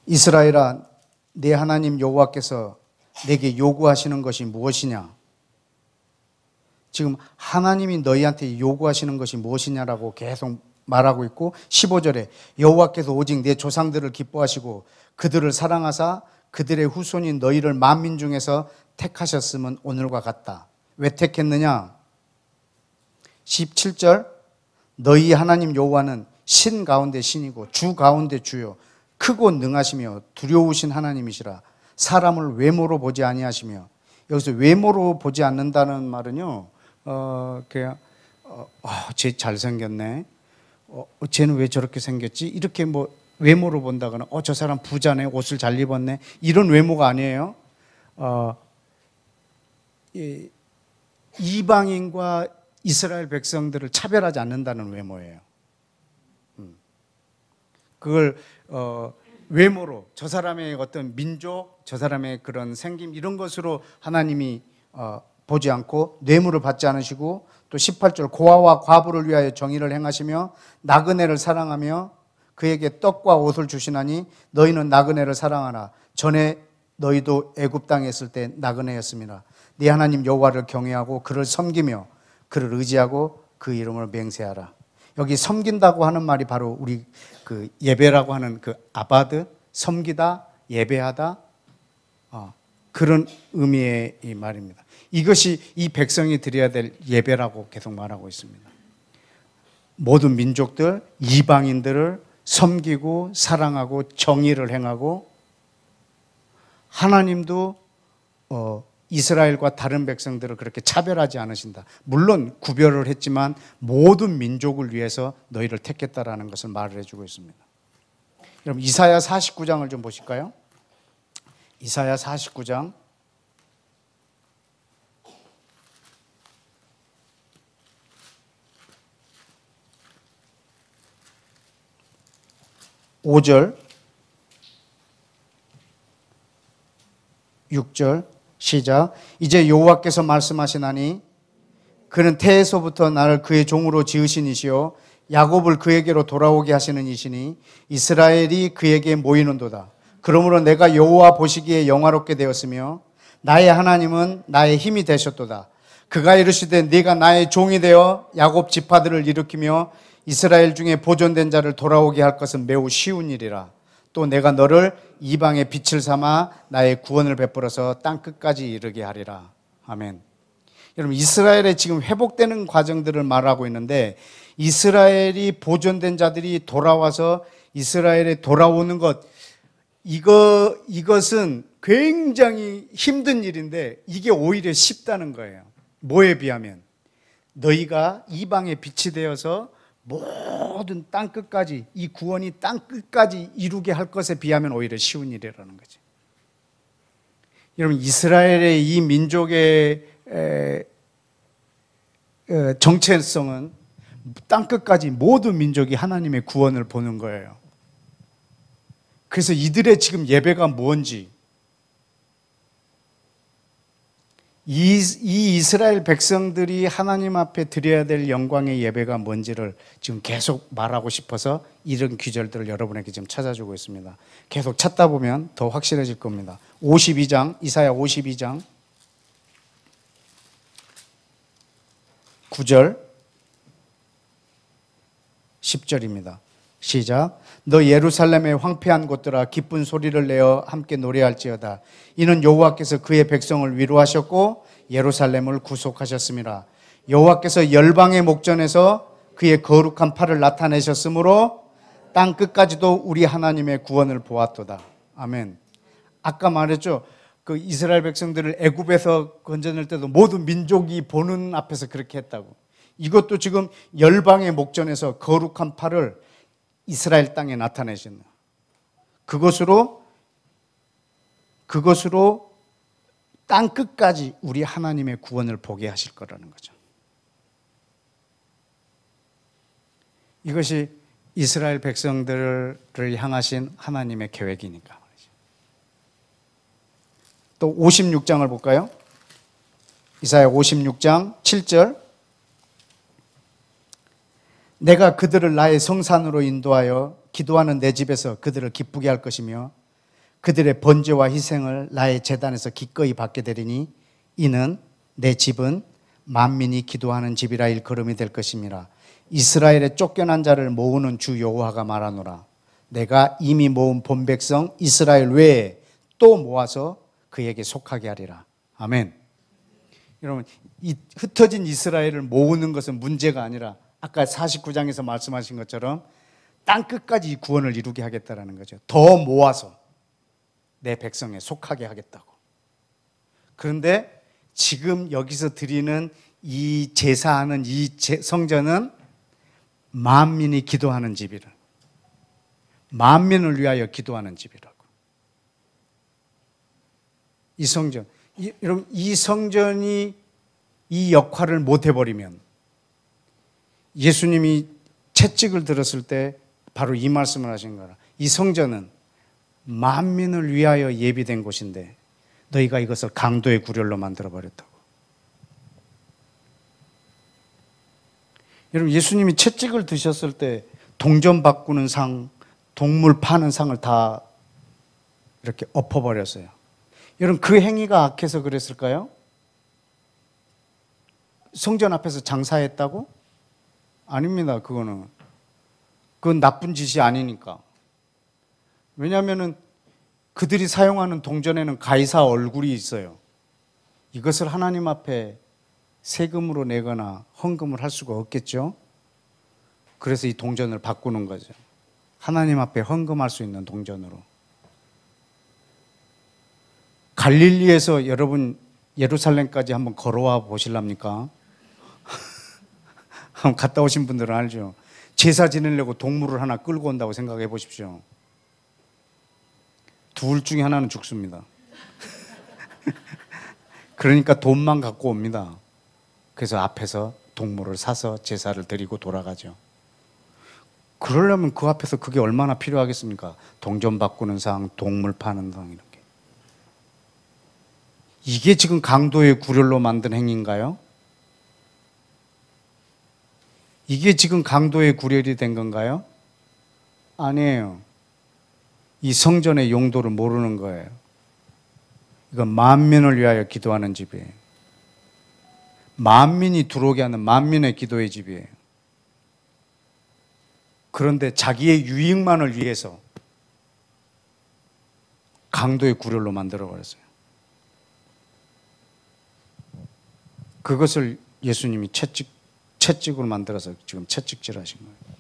Speaker 1: 이스라엘아, 내 하나님 여호와께서 내게 요구하시는 것이 무엇이냐? 지금 하나님이 너희한테 요구하시는 것이 무엇이냐라고 계속 말하고 있고, 15절에 여호와께서 오직 내 조상들을 기뻐하시고 그들을 사랑하사 그들의 후손인 너희를 만민 중에서 택하셨음은 오늘과 같다. 왜 택했느냐? 17절, 너희 하나님 여호와는 신 가운데 신이고 주 가운데 주요 크고 능하시며 두려우신 하나님이시라. 사람을 외모로 보지 아니하시며, 여기서 외모로 보지 않는다는 말은요, 쟤 잘생겼네, 쟤는 왜 저렇게 생겼지, 이렇게 뭐 외모로 본다거나 저 사람 부자네, 옷을 잘 입었네, 이런 외모가 아니에요. 이방인과 이스라엘 백성들을 차별하지 않는다는 외모예요. 그걸 외모로, 저 사람의 어떤 민족, 저 사람의 그런 생김, 이런 것으로 하나님이 보지 않고 뇌물을 받지 않으시고, 또 18절 고아와 과부를 위하여 정의를 행하시며 나그네를 사랑하며 그에게 떡과 옷을 주시나니 너희는 나그네를 사랑하라. 전에 너희도 애굽 땅에 있을 때 나그네였습니다. 네 하나님 여호와를 경외하고 그를 섬기며 그를 의지하고 그 이름을 맹세하라. 여기 섬긴다고 하는 말이 바로 우리 그 예배라고 하는 그 아바드, 섬기다, 예배하다, 그런 의미의 이 말입니다. 이것이 이 백성이 드려야 될 예배라고 계속 말하고 있습니다. 모든 민족들, 이방인들을 섬기고 사랑하고 정의를 행하고, 하나님도 이스라엘과 다른 백성들을 그렇게 차별하지 않으신다. 물론 구별을 했지만 모든 민족을 위해서 너희를 택했다라는 것을 말을 해주고 있습니다. 여러분, 이사야 49장을 좀 보실까요? 이사야 49장 5절 6절 시작. 이제 여호와께서 말씀하시나니 그는 태에서부터 나를 그의 종으로 지으신 이시요 야곱을 그에게로 돌아오게 하시는 이시니 이스라엘이 그에게 모이는도다. 그러므로 내가 여호와 보시기에 영화롭게 되었으며 나의 하나님은 나의 힘이 되셨도다. 그가 이르시되 네가 나의 종이 되어 야곱 지파들을 일으키며 이스라엘 중에 보존된 자를 돌아오게 할 것은 매우 쉬운 일이라. 또 내가 너를 이방의 빛을 삼아 나의 구원을 베풀어서 땅 끝까지 이르게 하리라. 아멘. 여러분, 이스라엘의 지금 회복되는 과정들을 말하고 있는데, 이스라엘이 보존된 자들이 돌아와서 이스라엘에 돌아오는 것, 이것은 굉장히 힘든 일인데 이게 오히려 쉽다는 거예요. 뭐에 비하면? 너희가 이방의 빛이 되어서 모든 땅 끝까지, 이 구원이 땅 끝까지 이루게 할 것에 비하면 오히려 쉬운 일이라는 거죠. 여러분, 이스라엘의 이 민족의 정체성은 땅 끝까지 모든 민족이 하나님의 구원을 보는 거예요. 그래서 이들의 지금 예배가 뭔지, 이 이스라엘 백성들이 하나님 앞에 드려야 될 영광의 예배가 뭔지를 지금 계속 말하고 싶어서 이런 구절들을 여러분에게 지금 찾아주고 있습니다. 계속 찾다 보면 더 확실해질 겁니다. 52장, 이사야 52장 9절 10절입니다. 시작. 너 예루살렘의 황폐한 곳들아 기쁜 소리를 내어 함께 노래할지어다. 이는 여호와께서 그의 백성을 위로하셨고 예루살렘을 구속하셨습니다. 여호와께서 열방의 목전에서 그의 거룩한 팔을 나타내셨으므로 땅 끝까지도 우리 하나님의 구원을 보았도다. 아멘. 아까 말했죠. 그 이스라엘 백성들을 애굽에서 건져낼 때도 모든 민족이 보는 앞에서 그렇게 했다고. 이것도 지금 열방의 목전에서 거룩한 팔을 이스라엘 땅에 나타내신, 그것으로 땅 끝까지 우리 하나님의 구원을 보게 하실 거라는 거죠. 이것이 이스라엘 백성들을 향하신 하나님의 계획이니까 말이죠. 또 56장을 볼까요? 이사야 56장 7절. 내가 그들을 나의 성산으로 인도하여 기도하는 내 집에서 그들을 기쁘게 할 것이며 그들의 번제와 희생을 나의 제단에서 기꺼이 받게 되리니 이는 내 집은 만민이 기도하는 집이라 일컬음이 될 것임이라. 이스라엘의 쫓겨난 자를 모으는 주 여호와가 말하노라. 내가 이미 모은 본 백성 이스라엘 외에 또 모아서 그에게 속하게 하리라. 아멘. 여러분, 이 흩어진 이스라엘을 모으는 것은 문제가 아니라 아까 49장에서 말씀하신 것처럼 땅 끝까지 이 구원을 이루게 하겠다라는 거죠. 더 모아서 내 백성에 속하게 하겠다고. 그런데 지금 여기서 드리는 이 제사하는 이 성전은 만민이 기도하는 집이라. 만민을 위하여 기도하는 집이라고. 이 성전, 여러분, 이 성전이 이 역할을 못 해버리면 예수님이 채찍을 들었을 때 바로 이 말씀을 하신 거라. 이 성전은 만민을 위하여 예비된 곳인데 너희가 이것을 강도의 구렬로 만들어버렸다고. 여러분, 예수님이 채찍을 드셨을 때 동전 바꾸는 상, 동물 파는 상을 다 이렇게 엎어버렸어요. 여러분, 그 행위가 악해서 그랬을까요? 성전 앞에서 장사했다고? 아닙니다. 그건 나쁜 짓이 아니니까. 왜냐하면 그들이 사용하는 동전에는 가이사 얼굴이 있어요. 이것을 하나님 앞에 세금으로 내거나 헌금을 할 수가 없겠죠. 그래서 이 동전을 바꾸는 거죠. 하나님 앞에 헌금할 수 있는 동전으로. 갈릴리에서 여러분 예루살렘까지 한번 걸어와 보실랍니까? 한번 갔다 오신 분들은 알죠. 제사 지내려고 동물을 하나 끌고 온다고 생각해 보십시오. 둘 중에 하나는 죽습니다. 그러니까 돈만 갖고 옵니다. 그래서 앞에서 동물을 사서 제사를 드리고 돌아가죠. 그러려면 그 앞에서 그게 얼마나 필요하겠습니까? 동전 바꾸는 상, 동물 파는 상, 이렇게. 이게 지금 강도의 구렬로 만든 행위인가요? 이게 지금 강도의 구렬이 된 건가요? 아니에요. 이 성전의 용도를 모르는 거예요. 이건 만민을 위하여 기도하는 집이에요. 만민이 들어오게 하는 만민의 기도의 집이에요. 그런데 자기의 유익만을 위해서 강도의 구렬로 만들어버렸어요. 그것을 예수님이 채찍으로 만들어서 지금 채찍질 하신 거예요.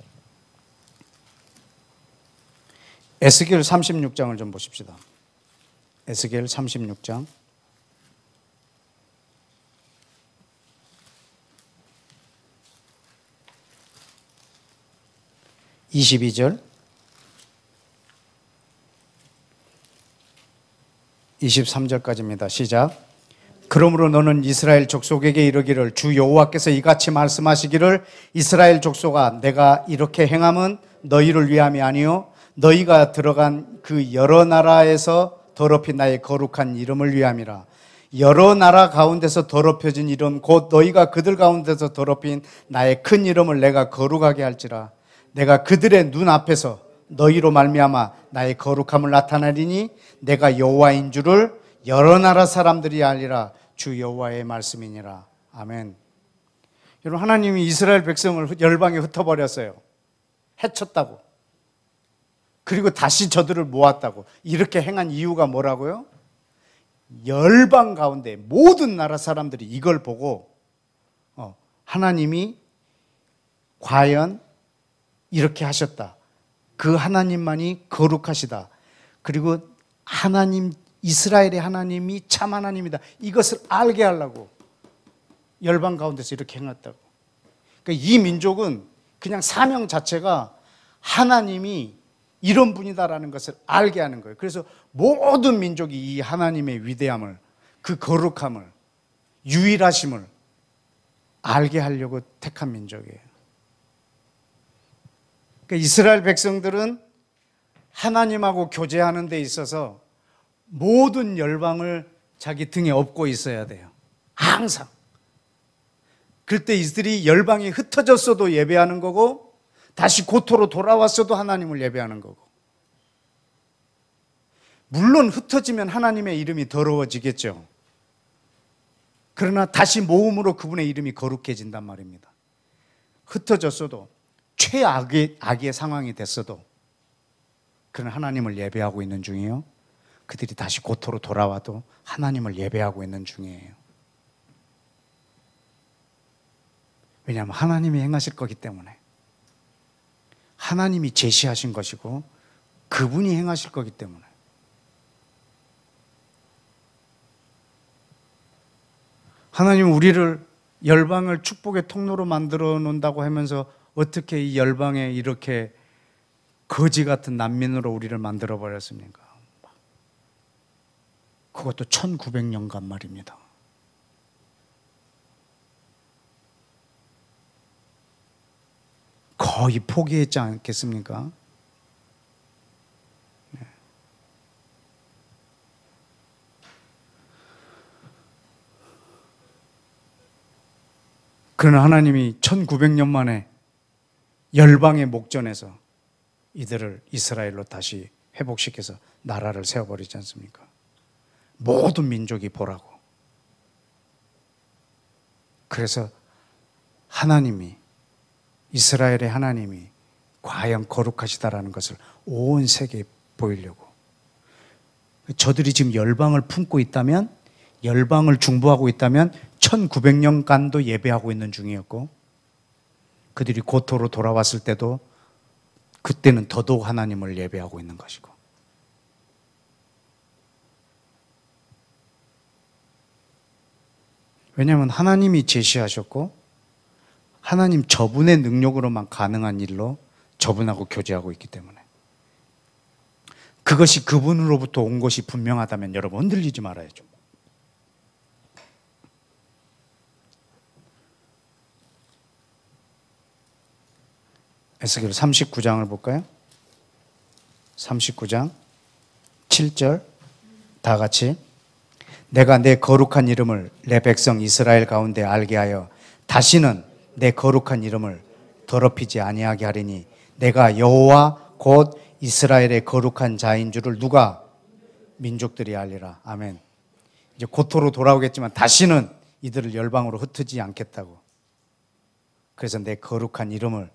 Speaker 1: 에스겔 36장을 좀 보십시다. 에스겔 36장 22절 23절까지입니다. 시작. 그러므로 너는 이스라엘 족속에게 이르기를 주 여호와께서 이같이 말씀하시기를 이스라엘 족속아 내가 이렇게 행함은 너희를 위함이 아니요 너희가 들어간 그 여러 나라에서 더럽힌 나의 거룩한 이름을 위함이라. 여러 나라 가운데서 더럽혀진 이름 곧 너희가 그들 가운데서 더럽힌 나의 큰 이름을 내가 거룩하게 할지라. 내가 그들의 눈앞에서 너희로 말미암아 나의 거룩함을 나타내리니 내가 여호와인 줄을 여러 나라 사람들이 알리라. 주 여호와의 말씀이니라. 아멘. 여러분, 하나님이 이스라엘 백성을 열방에 흩어버렸어요. 해쳤다고. 그리고 다시 저들을 모았다고. 이렇게 행한 이유가 뭐라고요? 열방 가운데 모든 나라 사람들이 이걸 보고 하나님이 과연 이렇게 하셨다. 그 하나님만이 거룩하시다. 그리고 하나님, 이스라엘의 하나님이 참 하나님이다. 이것을 알게 하려고 열방 가운데서 이렇게 행했다고. 그러니까 이 민족은 그냥 사명 자체가 하나님이 이런 분이다라는 것을 알게 하는 거예요. 그래서 모든 민족이 이 하나님의 위대함을, 그 거룩함을, 유일하심을 알게 하려고 택한 민족이에요. 그러니까 이스라엘 백성들은 하나님하고 교제하는 데 있어서 모든 열방을 자기 등에 업고 있어야 돼요. 항상. 그때 이들이 열방이 흩어졌어도 예배하는 거고 다시 고토로 돌아왔어도 하나님을 예배하는 거고. 물론 흩어지면 하나님의 이름이 더러워지겠죠. 그러나 다시 모음으로 그분의 이름이 거룩해진단 말입니다. 흩어졌어도 최악의 상황이 됐어도 그는 하나님을 예배하고 있는 중이에요. 그들이 다시 고토로 돌아와도 하나님을 예배하고 있는 중이에요. 왜냐하면 하나님이 행하실 거기 때문에. 하나님이 제시하신 것이고 그분이 행하실 거기 때문에. 하나님은 우리를 열방을 축복의 통로로 만들어 놓는다고 하면서 어떻게 이 열방에 이렇게 거지 같은 난민으로 우리를 만들어 버렸습니까? 그것도 1900년간 말입니다. 거의 포기했지 않겠습니까? 네. 그러나 하나님이 1900년 만에 열방의 목전에서 이들을 이스라엘로 다시 회복시켜서 나라를 세워버리지 않습니까? 모든 민족이 보라고. 그래서 하나님이, 이스라엘의 하나님이 과연 거룩하시다라는 것을 온 세계에 보이려고. 저들이 지금 열방을 품고 있다면, 열방을 중보하고 있다면 1900년간도 예배하고 있는 중이었고, 그들이 고토로 돌아왔을 때도 그때는 더더욱 하나님을 예배하고 있는 것이고. 왜냐하면 하나님이 제시하셨고 하나님 저분의 능력으로만 가능한 일로 저분하고 교제하고 있기 때문에. 그것이 그분으로부터 온 것이 분명하다면 여러분 흔들리지 말아야죠. 에스겔 39장을 볼까요? 39장 7절 다 같이. 내가 내 거룩한 이름을 내 백성 이스라엘 가운데 알게 하여 다시는 내 거룩한 이름을 더럽히지 아니하게 하리니 내가 여호와 곧 이스라엘의 거룩한 자인 줄을 누가? 민족들이 알리라. 아멘. 이제 고토로 돌아오겠지만 다시는 이들을 열방으로 흩트지 않겠다고. 그래서 내 거룩한 이름을,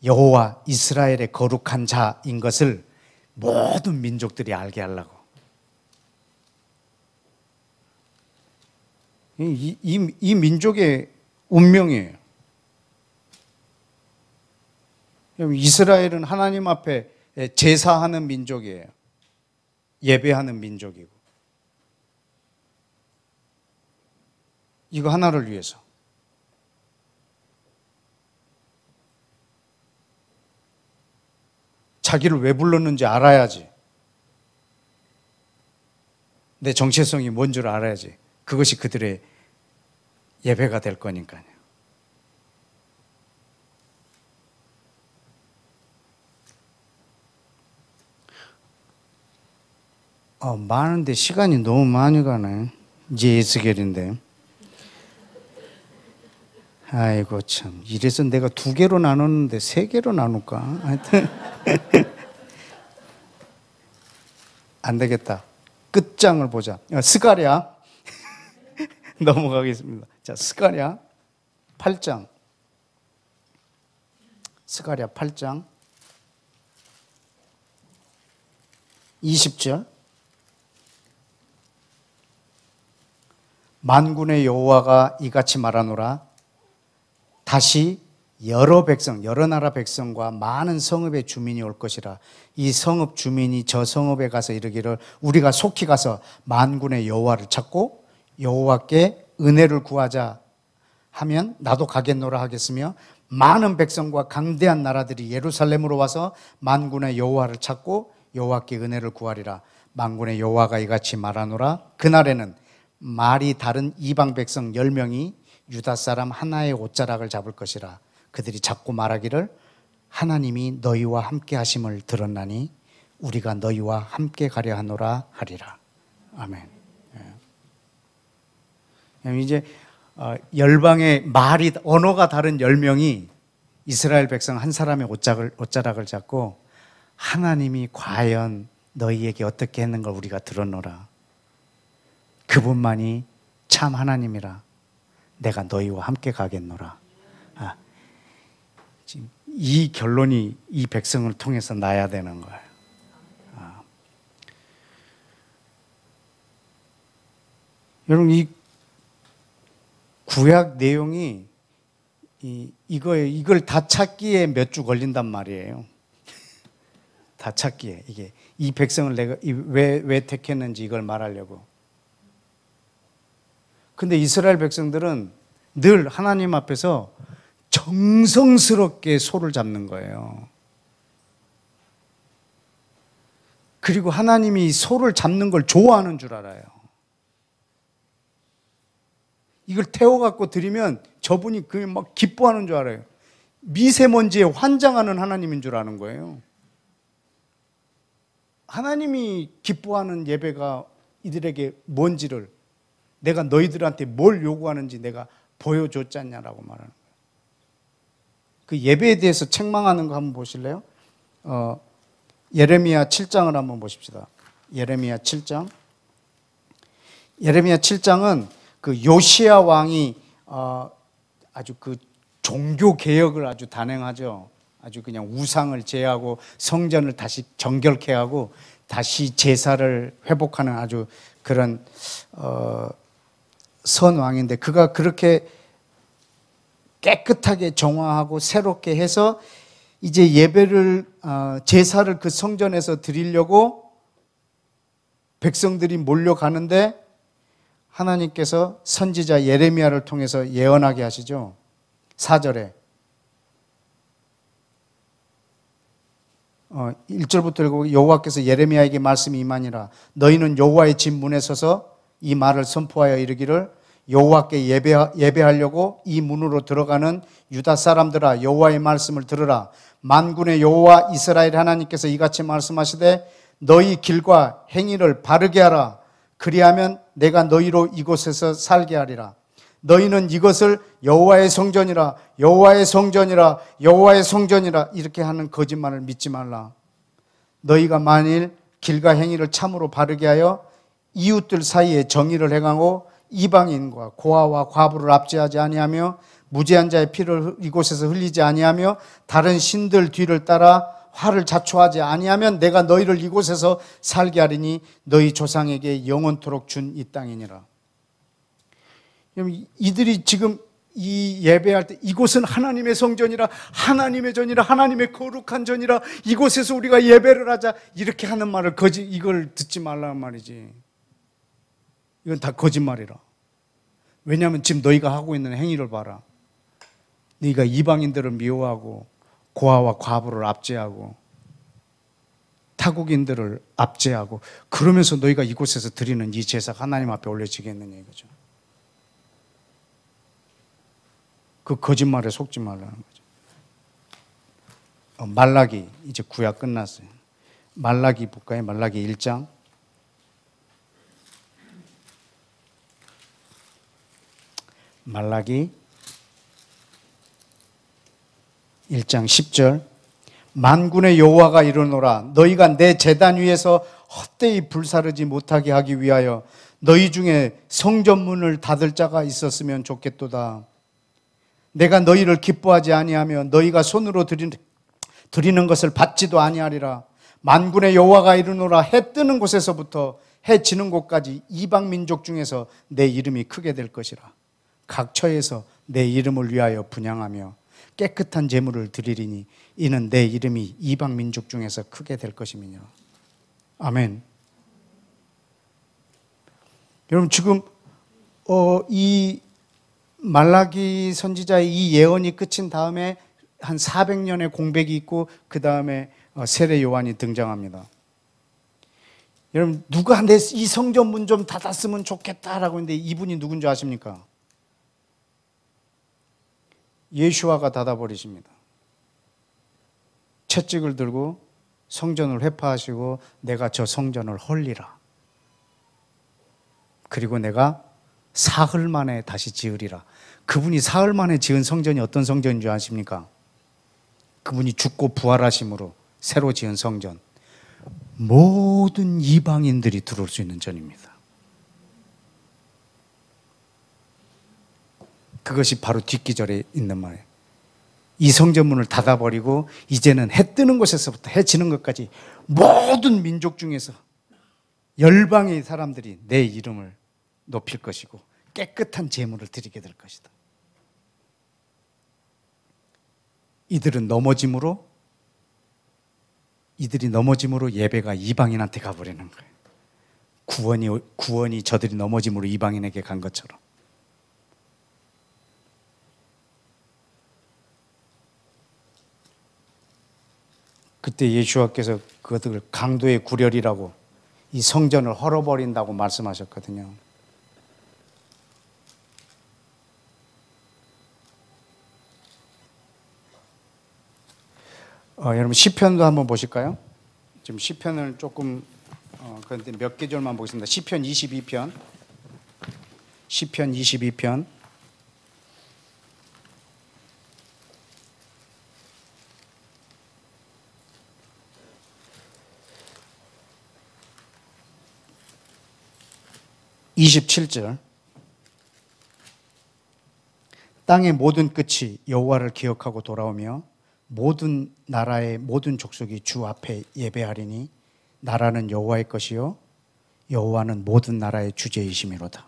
Speaker 1: 여호와 이스라엘의 거룩한 자인 것을 모든 민족들이 알게 하려고. 이 민족의 운명이에요. 이스라엘은 하나님 앞에 제사하는 민족이에요. 예배하는 민족이고. 이거 하나를 위해서. 자기를 왜 불렀는지 알아야지. 내 정체성이 뭔 줄 알아야지. 그것이 그들의 예배가 될 거니까요. 많은데 시간이 너무 많이 가네. 이제 에스겔인데. 아이고 참, 이래서 내가 2개로 나눴는데 3개로 나눌까? 하여튼 안 되겠다. 끝장을 보자. 스가랴 넘어가겠습니다. 자, 스가랴 8장. 스가랴 8장 20절. 만군의 여호와가 이같이 말하노라. 다시 여러 백성, 여러 나라 백성과 많은 성읍의 주민이 올 것이라. 이 성읍 주민이 저 성읍에 가서 이르기를 우리가 속히 가서 만군의 여호와를 찾고 여호와께 은혜를 구하자 하면 나도 가겠노라 하겠으며, 많은 백성과 강대한 나라들이 예루살렘으로 와서 만군의 여호와를 찾고 여호와께 은혜를 구하리라. 만군의 여호와가 이같이 말하노라. 그날에는 말이 다른 이방 백성 10명이 유다 사람 하나의 옷자락을 잡을 것이라. 그들이 잡고 말하기를 하나님이 너희와 함께 하심을 들었나니 우리가 너희와 함께 가려 하노라 하리라. 아멘. 이제 열방의 말이, 언어가 다른 10명이 이스라엘 백성 한 사람의 옷자락을 잡고 하나님이 과연 너희에게 어떻게 했는 걸 우리가 들었노라. 그분만이 참 하나님이라. 내가 너희와 함께 가겠노라. 지금 이 결론이 이 백성을 통해서 나야 되는 거예요. 여러분, 이 구약 내용이 이걸 다 찾기에 몇 주 걸린단 말이에요. 다 찾기에. 이게 이 백성을 내가 왜 택했는지 이걸 말하려고. 근데 이스라엘 백성들은 늘 하나님 앞에서 정성스럽게 소를 잡는 거예요. 그리고 하나님이 소를 잡는 걸 좋아하는 줄 알아요. 이걸 태워갖고 드리면 저분이 그 막 기뻐하는 줄 알아요. 미세먼지에 환장하는 하나님인 줄 아는 거예요. 하나님이 기뻐하는 예배가 이들에게 뭔지를, 내가 너희들한테 뭘 요구하는지 내가 보여줬지 않냐라고 말하는 거예요. 그 예배에 대해서 책망하는 거 한번 보실래요? 예레미야 7장을 한번 보십시다. 예레미야 7장. 예레미야 7장은 그 요시야 왕이 아주 그 종교 개혁을 아주 단행하죠. 아주 그냥 우상을 제하고 성전을 다시 정결케 하고 다시 제사를 회복하는 아주 그런 선 왕인데, 그가 그렇게 깨끗하게 정화하고 새롭게 해서 이제 예배를 제사를 그 성전에서 드리려고 백성들이 몰려가는데, 하나님께서 선지자 예레미야를 통해서 예언하게 하시죠. 4절에 1절부터 읽고, 여호와께서 예레미야에게 말씀이 임하니라. 너희는 여호와의 집 문에 서서 이 말을 선포하여 이르기를, 여호와께 예배하려고 이 문으로 들어가는 유다 사람들아, 여호와의 말씀을 들으라. 만군의 여호와 이스라엘 하나님께서 이같이 말씀하시되, 너희 길과 행위를 바르게 하라. 그리하면 내가 너희로 이곳에서 살게 하리라. 너희는 이것을 여호와의 성전이라, 여호와의 성전이라, 여호와의 성전이라 이렇게 하는 거짓말을 믿지 말라. 너희가 만일 길과 행위를 참으로 바르게 하여 이웃들 사이에 정의를 행하고 이방인과 고아와 과부를 압제하지 아니하며 무죄한 자의 피를 이곳에서 흘리지 아니하며 다른 신들 뒤를 따라 화를 자초하지 아니하면 내가 너희를 이곳에서 살게 하리니 너희 조상에게 영원토록 준 이 땅이니라. 이들이 지금 이 예배할 때 이곳은 하나님의 성전이라, 하나님의 전이라, 하나님의 거룩한 전이라, 이곳에서 우리가 예배를 하자 이렇게 하는 말을 이걸 듣지 말라는 말이지. 이건 다 거짓말이라. 왜냐하면 지금 너희가 하고 있는 행위를 봐라. 너희가 이방인들을 미워하고 고아와 과부를 압제하고 타국인들을 압제하고 그러면서 너희가 이곳에서 드리는 이 제사가 하나님 앞에 올려지겠느냐 이거죠. 그 거짓말에 속지 말라는 거죠. 말라기, 이제 구약 끝났어요. 말라기 볼까요? 말라기 1장. 말라기 1장 10절. 만군의 여호와가 이르노라. 너희가 내 제단 위에서 헛되이 불사르지 못하게 하기 위하여 너희 중에 성전문을 닫을 자가 있었으면 좋겠도다. 내가 너희를 기뻐하지 아니하며 너희가 손으로 드리는 것을 받지도 아니하리라. 만군의 여호와가 이르노라. 해 뜨는 곳에서부터 해 지는 곳까지 이방 민족 중에서 내 이름이 크게 될 것이라. 각 처에서 내 이름을 위하여 분향하며 깨끗한 제물을 드리리니 이는 내 이름이 이방 민족 중에서 크게 될 것임이니라. 아멘. 여러분, 지금 이 말라기 선지자의 이 예언이 끝인 다음에 한 400년의 공백이 있고 그 다음에 세례 요한이 등장합니다. 여러분, 누가 내 이 성전문 좀 닫았으면 좋겠다라고 했는데 이분이 누군지 아십니까? 예수와가 닫아버리십니다. 채찍을 들고 성전을 회파하시고 내가 저 성전을 헐리라. 그리고 내가 사흘 만에 다시 지으리라. 그분이 사흘 만에 지은 성전이 어떤 성전인 줄 아십니까? 그분이 죽고 부활하심으로 새로 지은 성전. 모든 이방인들이 들어올 수 있는 전입니다. 그것이 바로 뒷기절에 있는 말이에요. 이 성전문을 닫아버리고 이제는 해 뜨는 곳에서부터 해 지는 것까지 모든 민족 중에서 열방의 사람들이 내 이름을 높일 것이고 깨끗한 제물을 드리게 될 것이다. 이들이 넘어짐으로 예배가 이방인한테 가버리는 거예요. 구원이 저들이 넘어짐으로 이방인에게 간 것처럼. 그때 예수와께서 그것을 강도의 구렬이라고, 이 성전을 헐어버린다고 말씀하셨거든요. 여러분 시편도 한번 보실까요? 지금 시편을 조금 그런데 몇 계절만 보겠습니다. 시편 22편. 시편 22편. (27절) 땅의 모든 끝이 여호와를 기억하고 돌아오며 모든 나라의 모든 족속이 주 앞에 예배하리니 나라는 여호와의 것이요 여호와는 모든 나라의 주제이심이로다.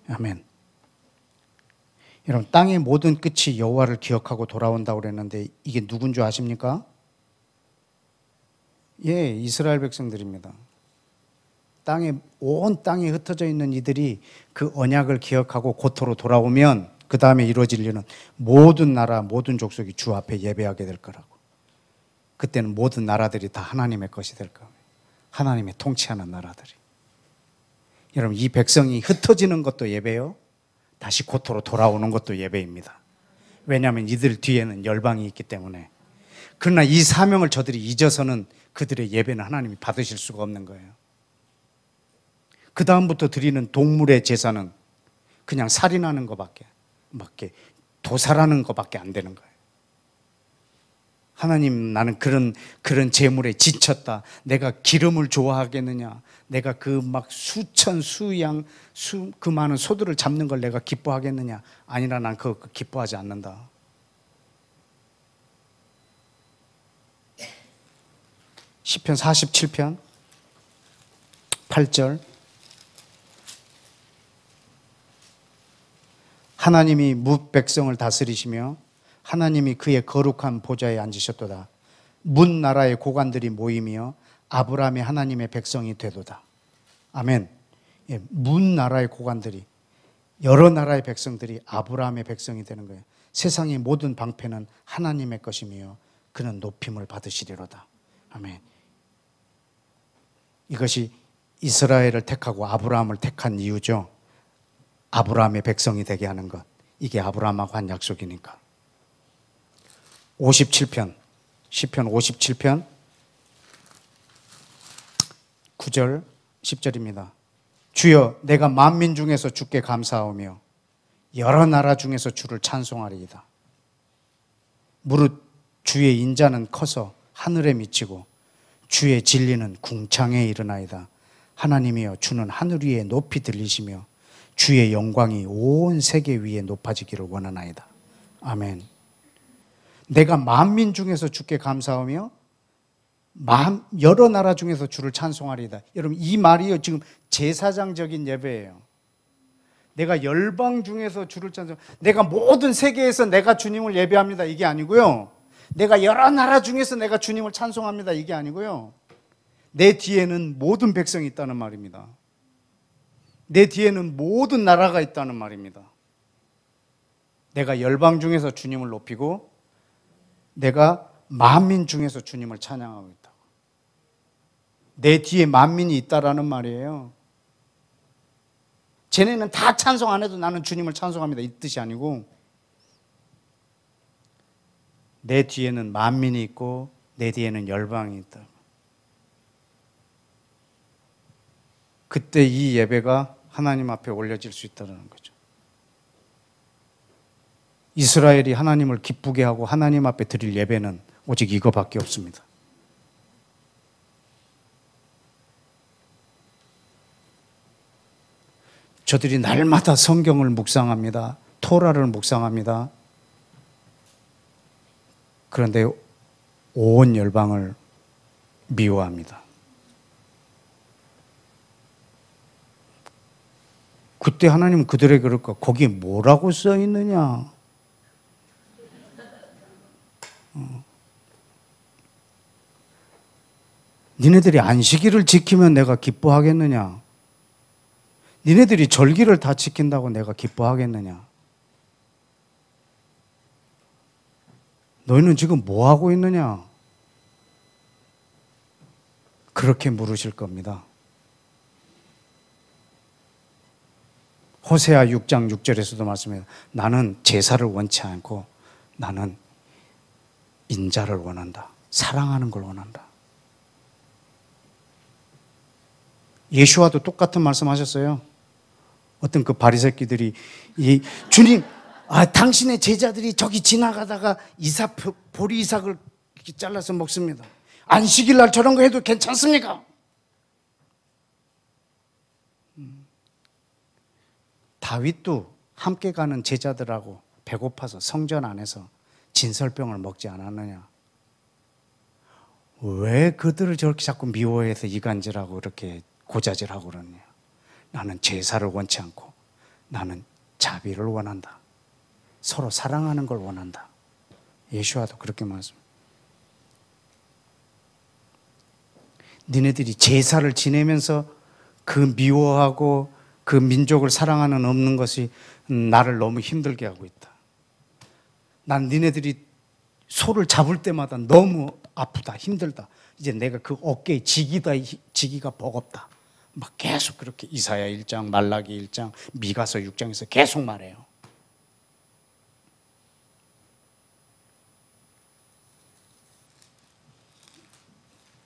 Speaker 1: 아멘. 여러분, 땅의 모든 끝이 여호와를 기억하고 돌아온다고 그랬는데 이게 누군 줄 아십니까? 예, 이스라엘 백성들입니다. 온 땅에 흩어져 있는 이들이 그 언약을 기억하고 고토로 돌아오면 그 다음에 이루어질 일은 모든 나라, 모든 족속이 주 앞에 예배하게 될 거라고. 그때는 모든 나라들이 다 하나님의 것이 될 거예요. 하나님의 통치하는 나라들이. 여러분, 이 백성이 흩어지는 것도 예배요, 다시 고토로 돌아오는 것도 예배입니다. 왜냐하면 이들 뒤에는 열방이 있기 때문에. 그러나 이 사명을 저들이 잊어서는 그들의 예배는 하나님이 받으실 수가 없는 거예요. 그 다음부터 드리는 동물의 제사는 그냥 살인하는 것밖에, 도살하는 것밖에 안 되는 거예요. 하나님, 나는 그런 제물에 지쳤다. 내가 기름을 좋아하겠느냐? 내가 그 막 수천 수양 그 많은 소들을 잡는 걸 내가 기뻐하겠느냐? 아니라 난 그거 기뻐하지 않는다. 시편 47편 8절. 하나님이 뭇 백성을 다스리시며 하나님이 그의 거룩한 보좌에 앉으셨도다. 문 나라의 고관들이 모이며 아브라함의 하나님의 백성이 되도다. 아멘. 예, 문 나라의 고관들이, 여러 나라의 백성들이 아브라함의 백성이 되는 거예요. 세상의 모든 방패는 하나님의 것이며 그는 높임을 받으시리로다. 아멘. 이것이 이스라엘을 택하고 아브라함을 택한 이유죠. 아브라함의 백성이 되게 하는 것. 이게 아브라함하고 한 약속이니까. 57편, 시편 57편 9절 10절입니다. 주여, 내가 만민 중에서 주께 감사하오며 여러 나라 중에서 주를 찬송하리이다. 무릇 주의 인자는 커서 하늘에 미치고 주의 진리는 궁창에 이르나이다. 하나님이여, 주는 하늘 위에 높이 들리시며 주의 영광이 온 세계 위에 높아지기를 원하나이다. 아멘. 내가 만민 중에서 주께 감사하며 여러 나라 중에서 주를 찬송하리이다. 여러분, 이 말이요, 지금 제사장적인 예배예요. 내가 열방 중에서 주를 찬송, 내가 모든 세계에서 내가 주님을 예배합니다, 이게 아니고요. 내가 여러 나라 중에서 내가 주님을 찬송합니다, 이게 아니고요. 내 뒤에는 모든 백성이 있다는 말입니다. 내 뒤에는 모든 나라가 있다는 말입니다. 내가 열방 중에서 주님을 높이고 내가 만민 중에서 주님을 찬양하고 있다고. 내 뒤에 만민이 있다라는 말이에요. 쟤네는 다 찬송 안 해도 나는 주님을 찬송합니다, 이 뜻이 아니고 내 뒤에는 만민이 있고 내 뒤에는 열방이 있다고. 그때 이 예배가 하나님 앞에 올려질 수 있다는 거죠. 이스라엘이 하나님을 기쁘게 하고 하나님 앞에 드릴 예배는 오직 이거밖에 없습니다. 저들이 날마다 성경을 묵상합니다. 토라를 묵상합니다. 그런데 온 열방을 미워합니다. 그때 하나님은 그들에게 그럴까? 거기에 뭐라고 써 있느냐? 니네들이 안식일을 지키면 내가 기뻐하겠느냐? 니네들이 절기를 다 지킨다고 내가 기뻐하겠느냐? 너희는 지금 뭐 하고 있느냐? 그렇게 물으실 겁니다. 호세아 6장 6절에서도 말씀해요. 나는 제사를 원치 않고 나는 인자를 원한다. 사랑하는 걸 원한다. 예수와도 똑같은 말씀하셨어요. 어떤 그 바리새끼들이 주님, 당신의 제자들이 저기 지나가다가 보리 이삭을 이렇게 잘라서 먹습니다. 안식일 날 저런 거 해도 괜찮습니까? 다윗도 함께 가는 제자들하고 배고파서 성전 안에서 진설병을 먹지 않았느냐? 왜 그들을 저렇게 자꾸 미워해서 이간질하고 이렇게 고자질하고 그러냐? 나는 제사를 원치 않고 나는 자비를 원한다. 서로 사랑하는 걸 원한다. 예수와도 그렇게 말씀. 니네들이 제사를 지내면서 그 미워하고 그 민족을 사랑하는 없는 것이 나를 너무 힘들게 하고 있다. 난 니네들이 소를 잡을 때마다 너무 아프다, 힘들다. 이제 내가 그 어깨에 지기가 버겁다. 막 계속 그렇게 이사야 1장, 말라기 1장, 미가서 6장에서 계속 말해요.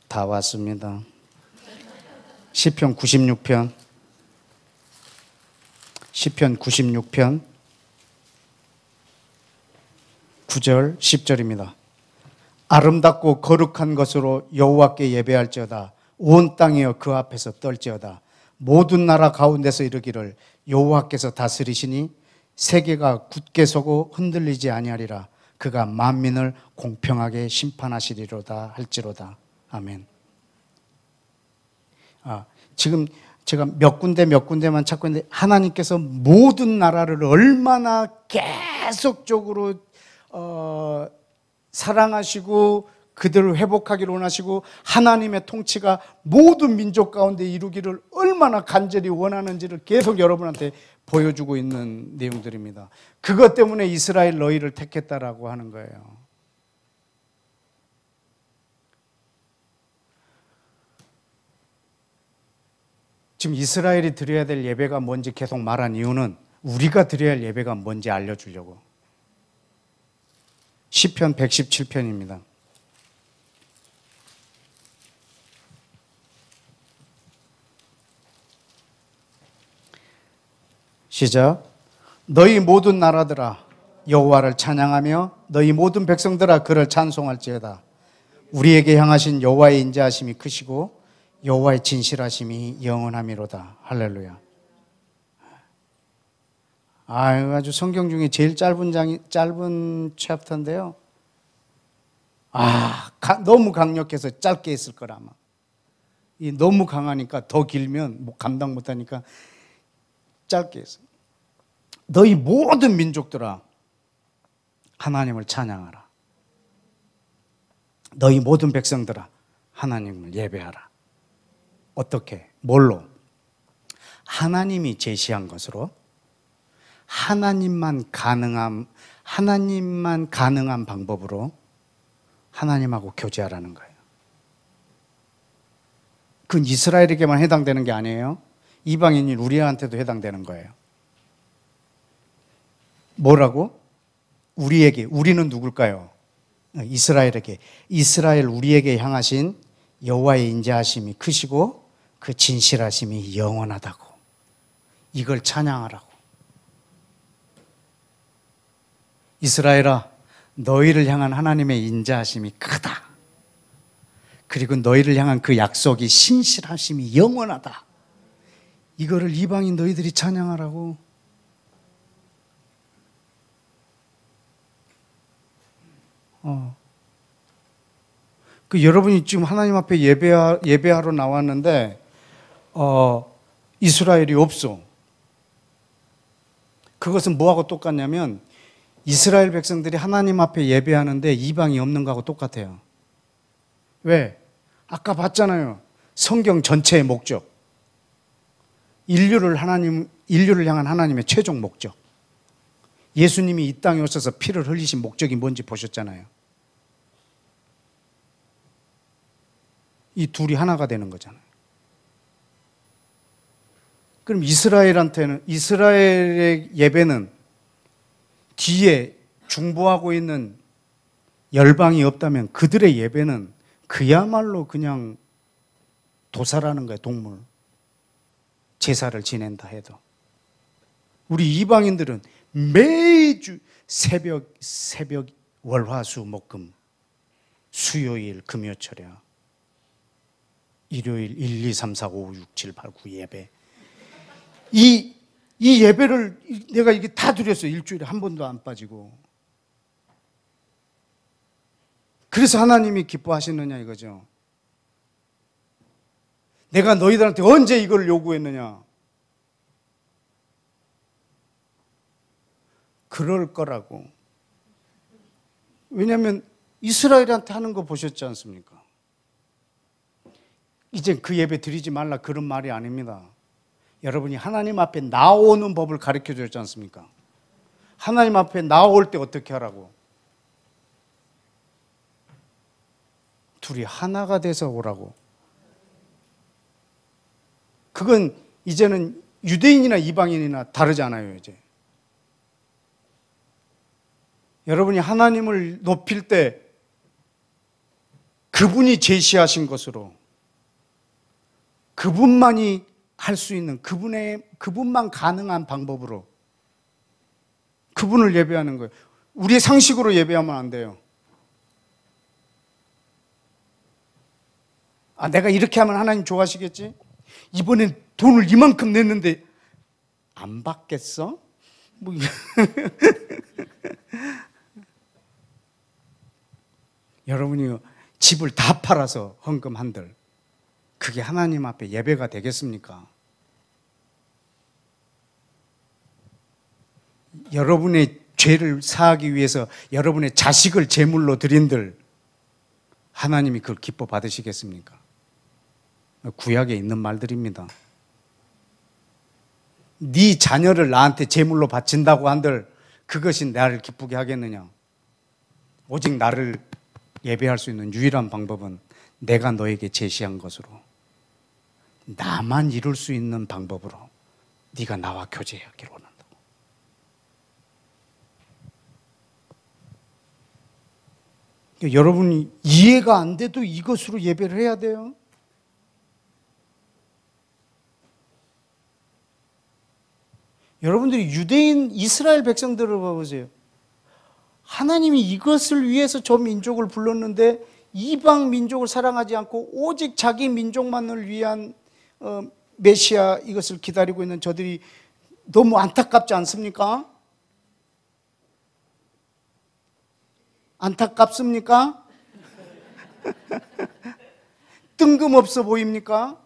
Speaker 1: 다 왔습니다. 시편 96편 9절 10절입니다. 아름답고 거룩한 것으로 여호와께 예배할지어다. 온 땅이여 그 앞에서 떨지어다. 모든 나라 가운데서 이르기를 여호와께서 다스리시니 세계가 굳게 서고 흔들리지 아니하리라. 그가 만민을 공평하게 심판하시리로다 할지로다. 아멘. 지금 제가 몇 군데만 찾고 있는데 하나님께서 모든 나라를 얼마나 계속적으로 사랑하시고 그들을 회복하기를 원하시고 하나님의 통치가 모든 민족 가운데 이루기를 얼마나 간절히 원하는지를 계속 여러분한테 보여주고 있는 내용들입니다. 그것 때문에 이스라엘 너희를 택했다라고 하는 거예요. 지금 이스라엘이 드려야 될 예배가 뭔지 계속 말한 이유는 우리가 드려야 할 예배가 뭔지 알려주려고. 시편 117편입니다. 시작. 너희 모든 나라들아 여호와를 찬양하며 너희 모든 백성들아 그를 찬송할지어다. 우리에게 향하신 여호와의 인자하심이 크시고 여호와의 진실하심이 영원하미로다. 할렐루야. 아주 성경 중에 제일 짧은 챕터인데요. 너무 강력해서 짧게 했을 거라 아마. 너무 강하니까 더 길면 감당 못하니까 짧게 했어. 너희 모든 민족들아 하나님을 찬양하라. 너희 모든 백성들아 하나님을 예배하라. 어떻게? 뭘로? 하나님이 제시한 것으로 하나님만 가능한 방법으로 하나님하고 교제하라는 거예요. 그건 이스라엘에게만 해당되는 게 아니에요. 이방인인 우리한테도 해당되는 거예요. 뭐라고? 우리에게, 우리는 누굴까요? 이스라엘에게. 이스라엘 우리에게 향하신 여호와의 인자하심이 크시고 그 진실하심이 영원하다고. 이걸 찬양하라고. 이스라엘아, 너희를 향한 하나님의 인자하심이 크다. 그리고 너희를 향한 그 약속이 신실하심이 영원하다. 이거를 이방인 너희들이 찬양하라고? 여러분이 지금 하나님 앞에 예배하러 나왔는데 이스라엘이 없어. 그것은 뭐하고 똑같냐면 이스라엘 백성들이 하나님 앞에 예배하는데 이방이 없는 거하고 똑같아요. 왜? 아까 봤잖아요. 성경 전체의 목적. 인류를 향한 하나님의 최종 목적. 예수님이 이 땅에 오셔서 피를 흘리신 목적이 뭔지 보셨잖아요. 이 둘이 하나가 되는 거잖아요. 그럼 이스라엘의 예배는 뒤에 중보하고 있는 열방이 없다면 그들의 예배는 그야말로 그냥 도살하는 거예요. 동물. 제사를 지낸다 해도. 우리 이방인들은 매주 새벽 월화수목금 수요일 금요철야 일요일 1, 2, 3, 4, 5, 6, 7, 8, 9 예배. 이 예배를 내가 이게 다 드렸어요. 일주일에 한 번도 안 빠지고. 그래서 하나님이 기뻐하시느냐 이거죠. 내가 너희들한테 언제 이걸 요구했느냐. 그럴 거라고. 왜냐하면 이스라엘한테 하는 거 보셨지 않습니까? 이제 그 예배 드리지 말라 그런 말이 아닙니다. 여러분이 하나님 앞에 나오는 법을 가르쳐 줬지 않습니까? 하나님 앞에 나올 때 어떻게 하라고? 둘이 하나가 돼서 오라고. 그건 이제는 유대인이나 이방인이나 다르지 않아요, 이제. 여러분이 하나님을 높일 때 그분이 제시하신 것으로 그분만이 할 수 있는 그분만 가능한 방법으로 그분을 예배하는 거예요. 우리의 상식으로 예배하면 안 돼요. 내가 이렇게 하면 하나님 좋아하시겠지? 이번엔 돈을 이만큼 냈는데 안 받겠어? 여러분이 집을 다 팔아서 헌금한들 그게 하나님 앞에 예배가 되겠습니까? 여러분의 죄를 사하기 위해서 여러분의 자식을 제물로 드린들 하나님이 그걸 기뻐 받으시겠습니까? 구약에 있는 말들입니다. 네 자녀를 나한테 제물로 바친다고 한들 그것이 나를 기쁘게 하겠느냐? 오직 나를 예배할 수 있는 유일한 방법은 내가 너에게 제시한 것으로 나만 이룰 수 있는 방법으로 네가 나와 교제하기를 원한다고. 여러분이 이해가 안 돼도 이것으로 예배를 해야 돼요. 여러분들이 유대인 이스라엘 백성들을 봐보세요. 하나님이 이것을 위해서 저 민족을 불렀는데 이방 민족을 사랑하지 않고 오직 자기 민족만을 위한 메시아 이것을 기다리고 있는 저들이 너무 안타깝지 않습니까? 안타깝습니까? 뜬금없어 보입니까?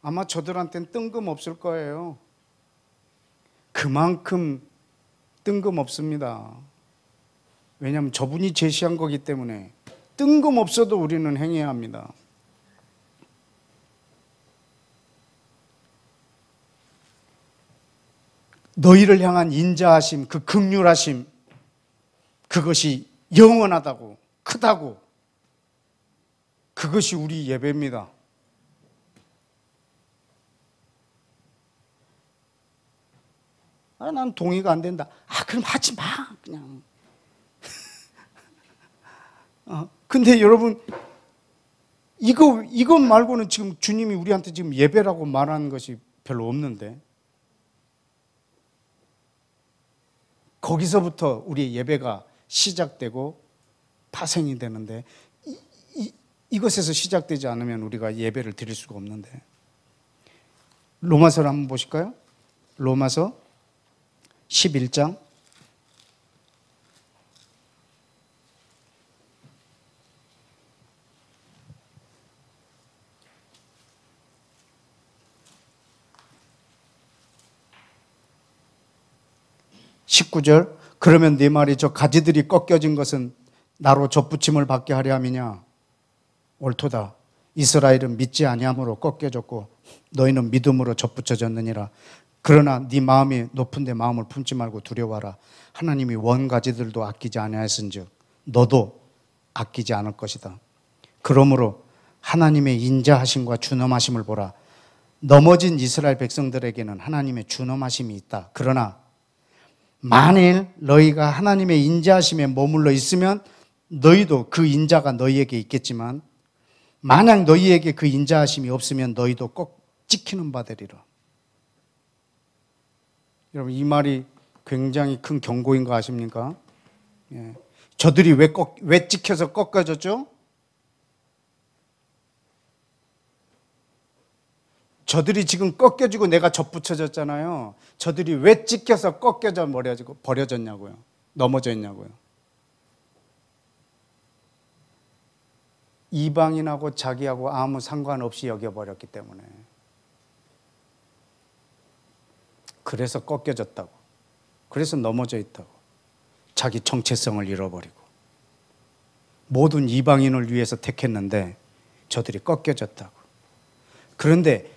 Speaker 1: 아마 저들한테는 뜬금없을 거예요. 그만큼 뜬금없습니다. 왜냐하면 저분이 제시한 거기 때문에 뜬금없어도 우리는 행해야 합니다. 너희를 향한 인자하심, 그 긍휼하심, 그것이 영원하다고, 크다고, 그것이 우리 예배입니다. 난 동의가 안 된다. 그럼 하지 마, 그냥. 근데 여러분, 이것 말고는 지금 주님이 우리한테 지금 예배라고 말하는 것이 별로 없는데, 거기서부터 우리의 예배가 시작되고 파생이 되는데, 이것에서 시작되지 않으면 우리가 예배를 드릴 수가 없는데, 로마서를 한번 보실까요? 로마서 11장 19절. 그러면 네 말이 저 가지들이 꺾여진 것은 나로 덧붙임을 받게 하려 함이냐? 옳도다. 이스라엘은 믿지 아니함으로 꺾여졌고 너희는 믿음으로 덧붙여졌느니라. 그러나 네 마음이 높은 데 마음을 품지 말고 두려워하라. 하나님이 원 가지들도 아끼지 아니하였은즉 너도 아끼지 않을 것이다. 그러므로 하나님의 인자하심과 준엄하심을 보라. 넘어진 이스라엘 백성들에게는 하나님의 준엄하심이 있다. 그러나 만일 너희가 하나님의 인자하심에 머물러 있으면 너희도 그 인자가 너희에게 있겠지만 만약 너희에게 그 인자하심이 없으면 너희도 꼭 찍히는 바 되리라. 여러분, 이 말이 굉장히 큰 경고인 거 아십니까? 예. 저들이 왜 찍혀서 꺾어졌죠? 저들이 지금 꺾여지고 내가 접붙여졌잖아요. 저들이 왜 찍혀서 꺾여져 버려졌냐고요. 넘어져 있냐고요. 이방인하고 자기하고 아무 상관없이 여겨버렸기 때문에. 그래서 꺾여졌다고. 그래서 넘어져 있다고. 자기 정체성을 잃어버리고. 모든 이방인을 위해서 택했는데 저들이 꺾여졌다고. 그런데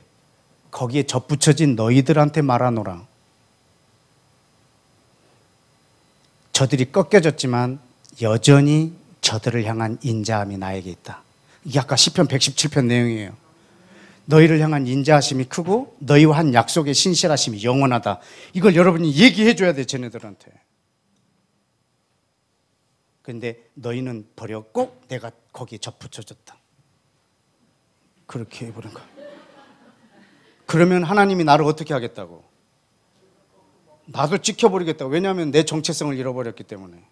Speaker 1: 거기에 접붙여진 너희들한테 말하노라. 저들이 꺾여졌지만 여전히 저들을 향한 인자함이 나에게 있다. 이게 아까 시편 117편 내용이에요. 너희를 향한 인자하심이 크고 너희와 한 약속의 신실하심이 영원하다. 이걸 여러분이 얘기해 줘야 돼, 쟤네들한테. 근데 너희는 버렸고 내가 거기에 접붙여졌다. 그렇게 해버린 거야. 그러면 하나님이 나를 어떻게 하겠다고? 나도 찍혀버리겠다고. 왜냐하면 내 정체성을 잃어버렸기 때문에.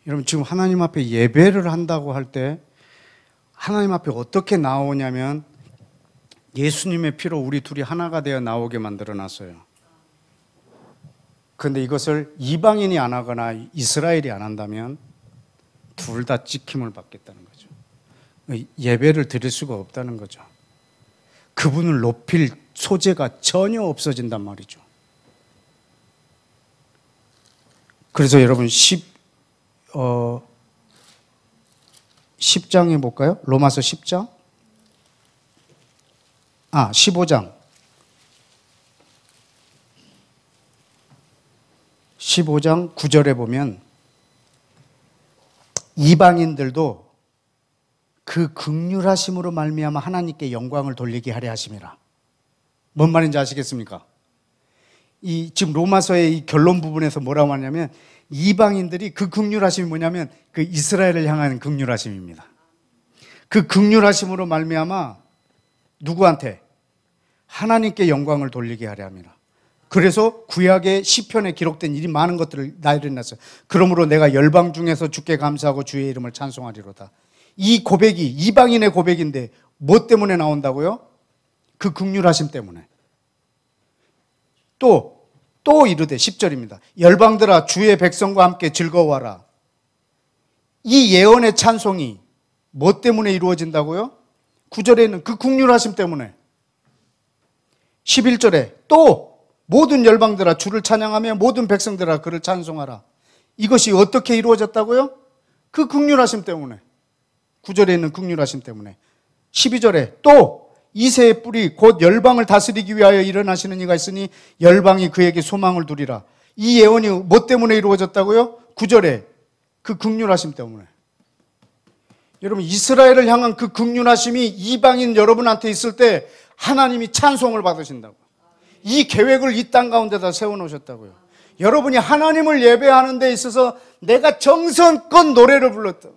Speaker 1: 여러분, 지금 하나님 앞에 예배를 한다고 할 때 하나님 앞에 어떻게 나오냐면 예수님의 피로 우리 둘이 하나가 되어 나오게 만들어 놨어요. 그런데 이것을 이방인이 안 하거나 이스라엘이 안 한다면 둘 다 찍힘을 받겠다는 거죠. 예배를 드릴 수가 없다는 거죠. 그분을 높일 소재가 전혀 없어진단 말이죠. 그래서 여러분 10장에 볼까요? 로마서 10장? 15장. 15장 9절에 보면 이방인들도 그 긍휼하심으로 말미암아 하나님께 영광을 돌리게 하려 하심이라. 뭔 말인지 아시겠습니까? 지금 로마서의 이 결론 부분에서 뭐라고 하냐면 이방인들이 그 긍휼하심이 뭐냐면 그 이스라엘을 향한 긍휼하심입니다. 그 긍휼하심으로 말미암아 누구한테? 하나님께 영광을 돌리게 하려 함이라. 그래서 구약의 시편에 기록된 일이 많은 것들을 나열해놨어요. 그러므로 내가 열방 중에서 주께 감사하고 주의 이름을 찬송하리로다. 이 고백이 이방인의 고백인데 뭐 때문에 나온다고요? 그 긍휼하심 때문에. 또 이르되 10절입니다. 열방들아 주의 백성과 함께 즐거워하라. 이 예언의 찬송이 뭐 때문에 이루어진다고요? 9절에는 그 긍휼하심 때문에. 11절에 또 모든 열방들아 주를 찬양하며 모든 백성들아 그를 찬송하라. 이것이 어떻게 이루어졌다고요? 그 긍휼하심 때문에. 9절에 있는 긍휼하심 때문에. 12절에 또 이새의 뿌리 곧 열방을 다스리기 위하여 일어나시는 이가 있으니 열방이 그에게 소망을 두리라. 이 예언이 뭐 때문에 이루어졌다고요? 9절에 그 긍휼하심 때문에. 여러분, 이스라엘을 향한 그 긍휼하심이 이방인 여러분한테 있을 때 하나님이 찬송을 받으신다고. 이 계획을 이 땅 가운데다 세워놓으셨다고요. 여러분이 하나님을 예배하는 데 있어서 내가 정성껏 노래를 불렀다.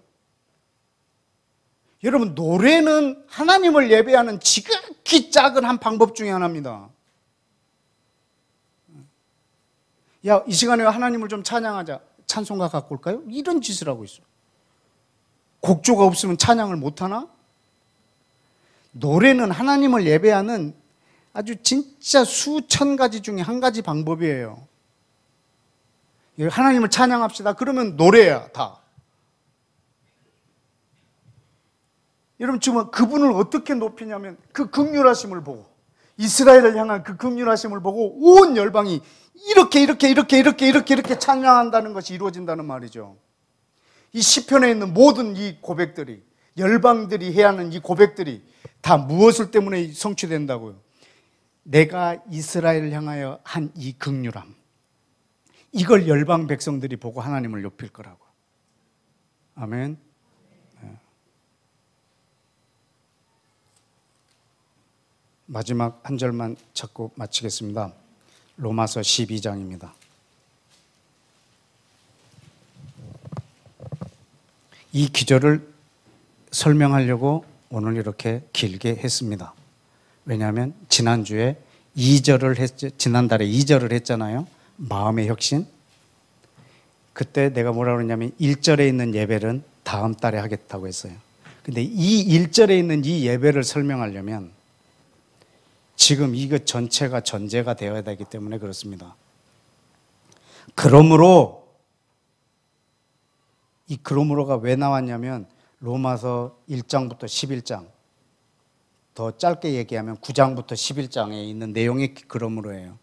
Speaker 1: 여러분, 노래는 하나님을 예배하는 지극히 작은 한 방법 중에 하나입니다. 야, 이 시간에 하나님을 좀 찬양하자. 찬송가 갖고 올까요? 이런 짓을 하고 있어요. 곡조가 없으면 찬양을 못하나? 노래는 하나님을 예배하는 아주 진짜 수천 가지 중에 한 가지 방법이에요. 하나님을 찬양합시다. 그러면 노래야, 다. 여러분, 지금 그분을 어떻게 높이냐면 그 긍휼하심을 보고, 이스라엘을 향한 그 긍휼하심을 보고 온 열방이 이렇게 찬양한다는 것이 이루어진다는 말이죠. 이 시편에 있는 모든 이 고백들이, 열방들이 해야 하는 이 고백들이 다 무엇을 때문에 성취된다고요? 내가 이스라엘을 향하여 한 이 긍휼함, 이걸 열방 백성들이 보고 하나님을 높일 거라고. 아멘. 마지막 한 절만 찾고 마치겠습니다. 로마서 12장입니다. 이 기절을 설명하려고 오늘 이렇게 길게 했습니다. 왜냐하면 지난주에 2절을 지난달에 2절을 했잖아요. 마음의 혁신. 그때 내가 뭐라고 그러냐면 1절에 있는 예배는 다음 달에 하겠다고 했어요. 근데 이 1절에 있는 이 예배를 설명하려면 지금 이것 전체가 전제가 되어야 되기 때문에 그렇습니다. 그러므로, 이 그러므로가 왜 나왔냐면 로마서 1장부터 11장, 더 짧게 얘기하면 9장부터 11장에 있는 내용이 그러므로예요.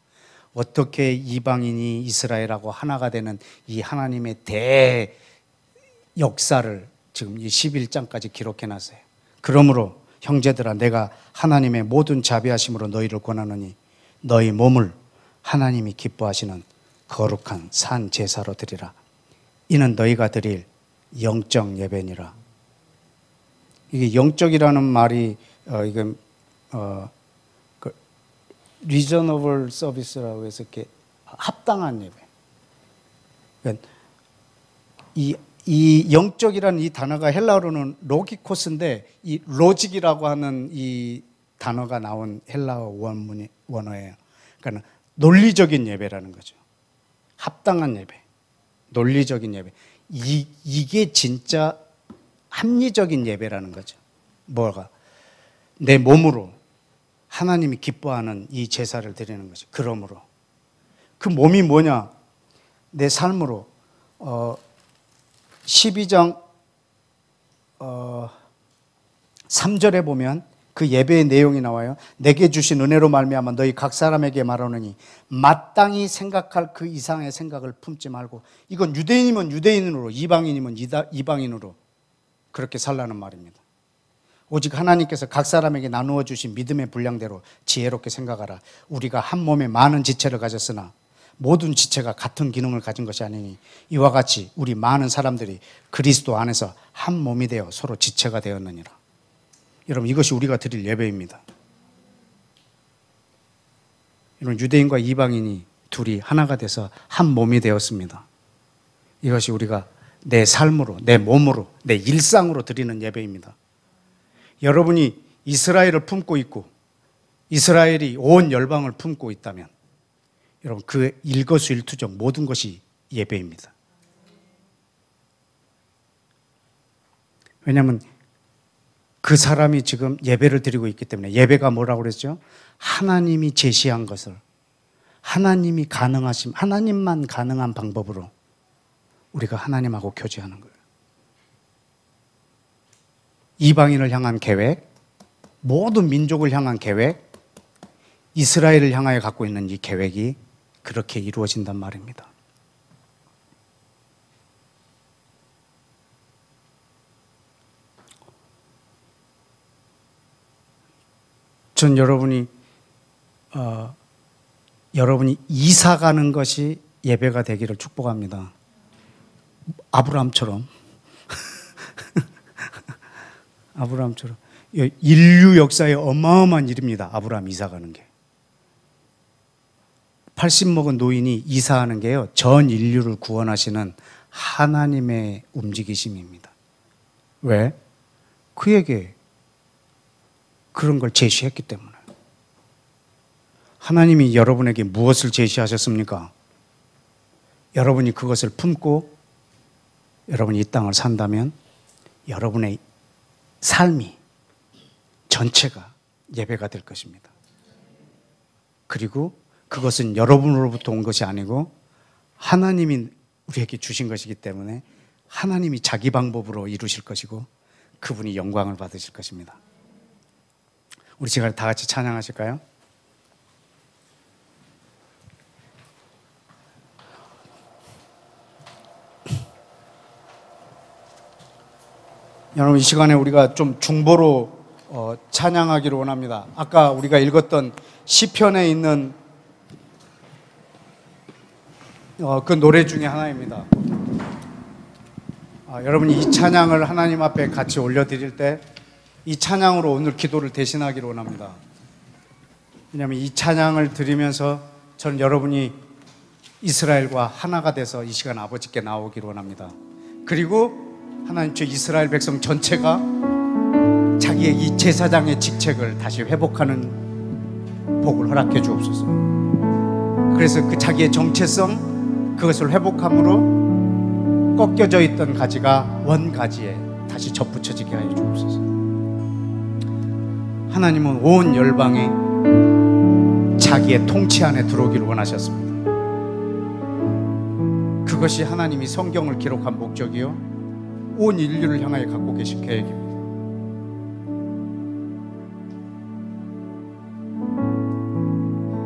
Speaker 1: 어떻게 이방인이 이스라엘하고 하나가 되는 이 하나님의 대 역사를 지금 이 11장까지 기록해 놨어요. 그러므로 형제들아, 내가 하나님의 모든 자비하심으로 너희를 권하노니 너희 몸을 하나님이 기뻐하시는 거룩한 산 제사로 드리라. 이는 너희가 드릴 영적 예배니라. 이게 영적이라는 말이 이건 그 reasonable service라고 해서 이렇게 합당한 예배. 그러니까 이 영적이라는 이 단어가 헬라어로는 로기코스인데, 이 로직이라고 하는 이 단어가 나온 헬라어 원어예요. 그러니까 논리적인 예배라는 거죠. 합당한 예배, 논리적인 예배. 이게 진짜 합리적인 예배라는 거죠. 뭐가? 내 몸으로 하나님이 기뻐하는 이 제사를 드리는 거죠. 그러므로 그 몸이 뭐냐? 내 삶으로 12장 3절에 보면 그 예배의 내용이 나와요. 내게 주신 은혜로 말미암아 너희 각 사람에게 말하노니 마땅히 생각할 그 이상의 생각을 품지 말고. 이건 유대인이면 유대인으로, 이방인이면 이방인으로 그렇게 살라는 말입니다. 오직 하나님께서 각 사람에게 나누어 주신 믿음의 분량대로 지혜롭게 생각하라. 우리가 한 몸에 많은 지체를 가졌으나 모든 지체가 같은 기능을 가진 것이 아니니 이와 같이 우리 많은 사람들이 그리스도 안에서 한 몸이 되어 서로 지체가 되었느니라. 여러분, 이것이 우리가 드릴 예배입니다. 이런 유대인과 이방인이 둘이 하나가 돼서 한 몸이 되었습니다. 이것이 우리가 내 삶으로, 내 몸으로, 내 일상으로 드리는 예배입니다. 여러분이 이스라엘을 품고 있고 이스라엘이 온 열방을 품고 있다면 여러분, 그 일거수일투족 모든 것이 예배입니다. 왜냐하면 그 사람이 지금 예배를 드리고 있기 때문에. 예배가 뭐라고 그랬죠? 하나님이 제시한 것을, 하나님이 가능하심, 하나님만 가능한 방법으로 우리가 하나님하고 교제하는 거예요. 이방인을 향한 계획, 모든 민족을 향한 계획, 이스라엘을 향하여 갖고 있는 이 계획이 그렇게 이루어진단 말입니다. 전 여러분이 이사 가는 것이 예배가 되기를 축복합니다. 아브라함처럼. 아브라함처럼. 인류 역사의 어마어마한 일입니다. 아브라함 이사 가는 게. 80 먹은 노인이 이사하는 게요, 전 인류를 구원하시는 하나님의 움직이심입니다. 왜? 그에게 그런 걸 제시했기 때문에. 하나님이 여러분에게 무엇을 제시하셨습니까? 여러분이 그것을 품고 여러분이 이 땅을 산다면 여러분의 삶이 전체가 예배가 될 것입니다. 그리고 그것은 여러분으로부터 온 것이 아니고 하나님이 우리에게 주신 것이기 때문에 하나님이 자기 방법으로 이루실 것이고 그분이 영광을 받으실 것입니다. 우리 지금 다 같이 찬양하실까요? 여러분, 이 시간에 우리가 좀 중보로 찬양하기를 원합니다. 아까 우리가 읽었던 시편에 있는 그 노래 중에 하나입니다. 여러분이 이 찬양을 하나님 앞에 같이 올려드릴 때 이 찬양으로 오늘 기도를 대신하기를 원합니다. 왜냐하면 이 찬양을 드리면서 저는 여러분이 이스라엘과 하나가 돼서 이 시간 아버지께 나오기를 원합니다. 그리고 하나님 주 이스라엘 백성 전체가 자기의 이 제사장의 직책을 다시 회복하는 복을 허락해 주옵소서. 그래서 그 자기의 정체성, 그것을 회복함으로 꺾여져 있던 가지가 원가지에 다시 접붙여지게 하여 주옵소서. 하나님은 온 열방이 자기의 통치 안에 들어오기를 원하셨습니다. 그것이 하나님이 성경을 기록한 목적이요 온 인류를 향하여 갖고 계신 계획입니다.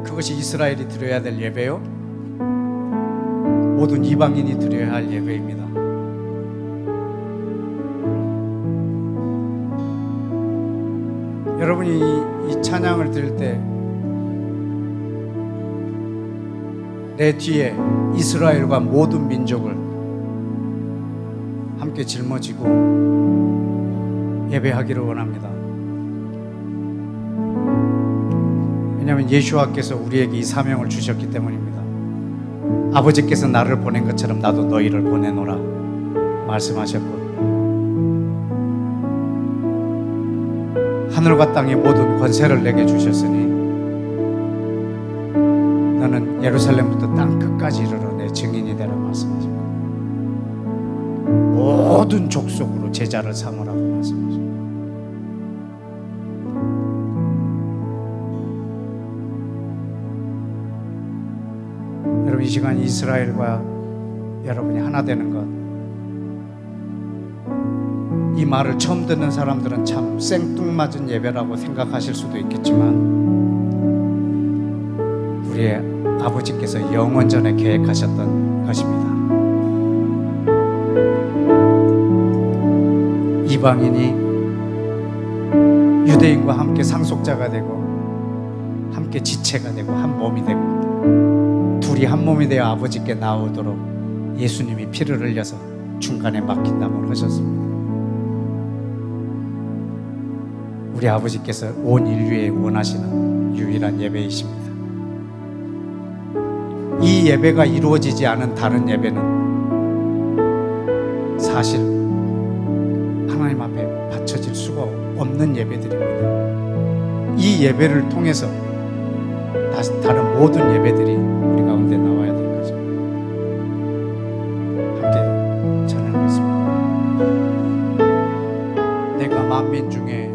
Speaker 1: 그것이 이스라엘이 드려야 될 예배요 모든 이방인이 드려야 할 예배입니다. 여러분이 이 찬양을 들을 때 내 뒤에 이스라엘과 모든 민족을 함께 짊어지고 예배하기를 원합니다. 왜냐하면 예수와께서 우리에게 이 사명을 주셨기 때문입니다. 아버지께서 나를 보낸 것처럼 나도 너희를 보내노라 말씀하셨고, 하늘과 땅의 모든 권세를 내게 주셨으니 너는 예루살렘부터 땅 끝까지 이르러 내 증인이 되라 말씀하셨고, 모든 족속으로 제자를 삼으라고 말씀하셨고, 여러분 이 시간 이스라엘과 여러분이 하나 되는 것, 이 말을 처음 듣는 사람들은 참 생뚱맞은 예배라고 생각하실 수도 있겠지만 우리의 아버지께서 영원전에 계획하셨던 것입니다. 이방인이 유대인과 함께 상속자가 되고 함께 지체가 되고 한 몸이 되고 둘이 한 몸이 되어 아버지께 나오도록 예수님이 피를 흘려서 중간에 막힌 담을 하셨습니다. 우리 아버지께서 온 인류에 원하시는 유일한 예배이십니다. 이 예배가 이루어지지 않은 다른 예배는 사실 하나님 앞에 바쳐질 수가 없는 예배들입니다. 이 예배를 통해서 다른 모든 예배들이 우리 가운데 나와야 될 것입니다. 함께 찬양하겠습니다. 내가 만민 중에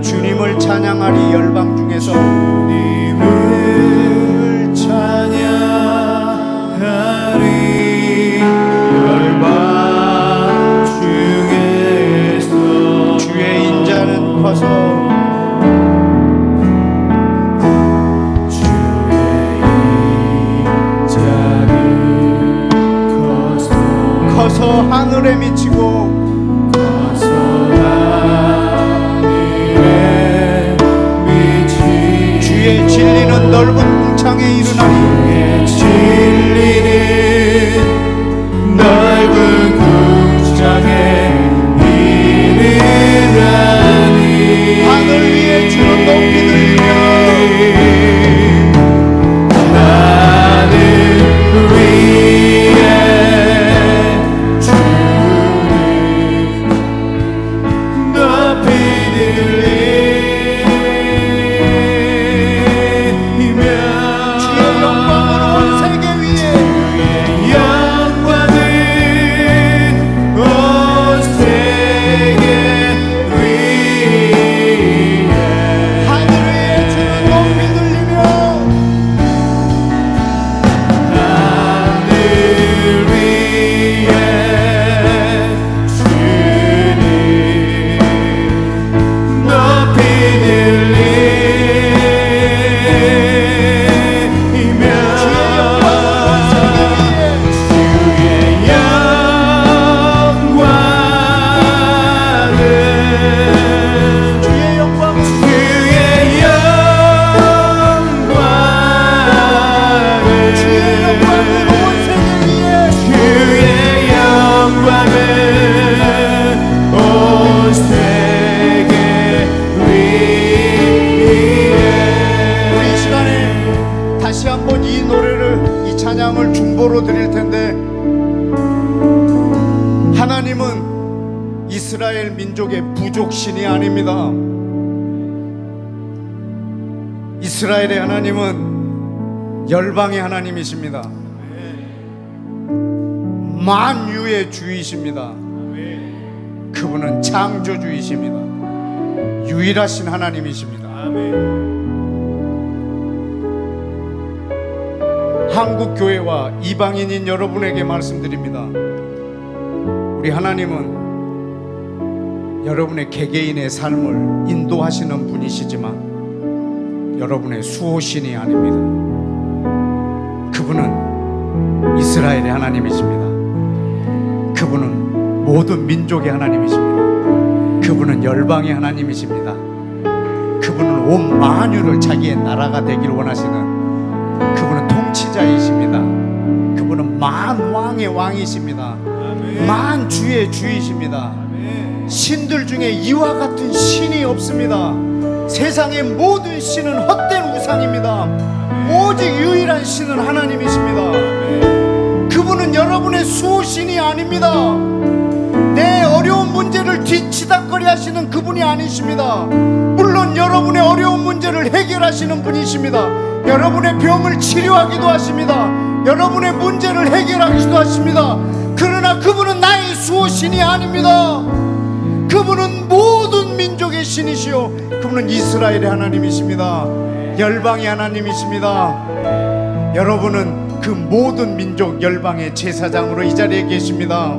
Speaker 1: 주님을 찬양하리. 열방 중에서 주님을 찬양하리. 열방 중에서 주의 인자는 커서 커서 하늘에 미치고 주의 진리는 넓은 궁창에 이르나니. 주의 진리는 넓은 수호신이 아닙니다. 이스라엘의 하나님은 열방의 하나님이십니다. 만유의 주이십니다. 그분은 창조주이십니다. 유일하신 하나님이십니다. 한국교회와 이방인인 여러분에게 말씀드립니다. 우리 하나님은 여러분의 개개인의 삶을 인도하시는 분이시지만 여러분의 수호신이 아닙니다. 그분은 이스라엘의 하나님이십니다. 그분은 모든 민족의 하나님이십니다. 그분은 열방의 하나님이십니다. 그분은 온 만유를 자기의 나라가 되길 원하시는 그분은 통치자이십니다. 그분은 만왕의 왕이십니다. 만주의 주이십니다. 신들 중에 이와 같은 신이 없습니다. 세상의 모든 신은 헛된 우상입니다. 오직 유일한 신은 하나님이십니다. 그분은 여러분의 수호신이 아닙니다. 내 어려운 문제를 뒤치다꺼리 하시는 그분이 아니십니다. 물론 여러분의 어려운 문제를 해결하시는 분이십니다. 여러분의 병을 치료하기도 하십니다. 여러분의 문제를 해결하기도 하십니다. 그러나 그분은 나의 수호신이 아닙니다. 그분은 모든 민족의 신이시요 그분은 이스라엘의 하나님이십니다. 열방의 하나님이십니다. 여러분은 그 모든 민족 열방의 제사장으로 이 자리에 계십니다.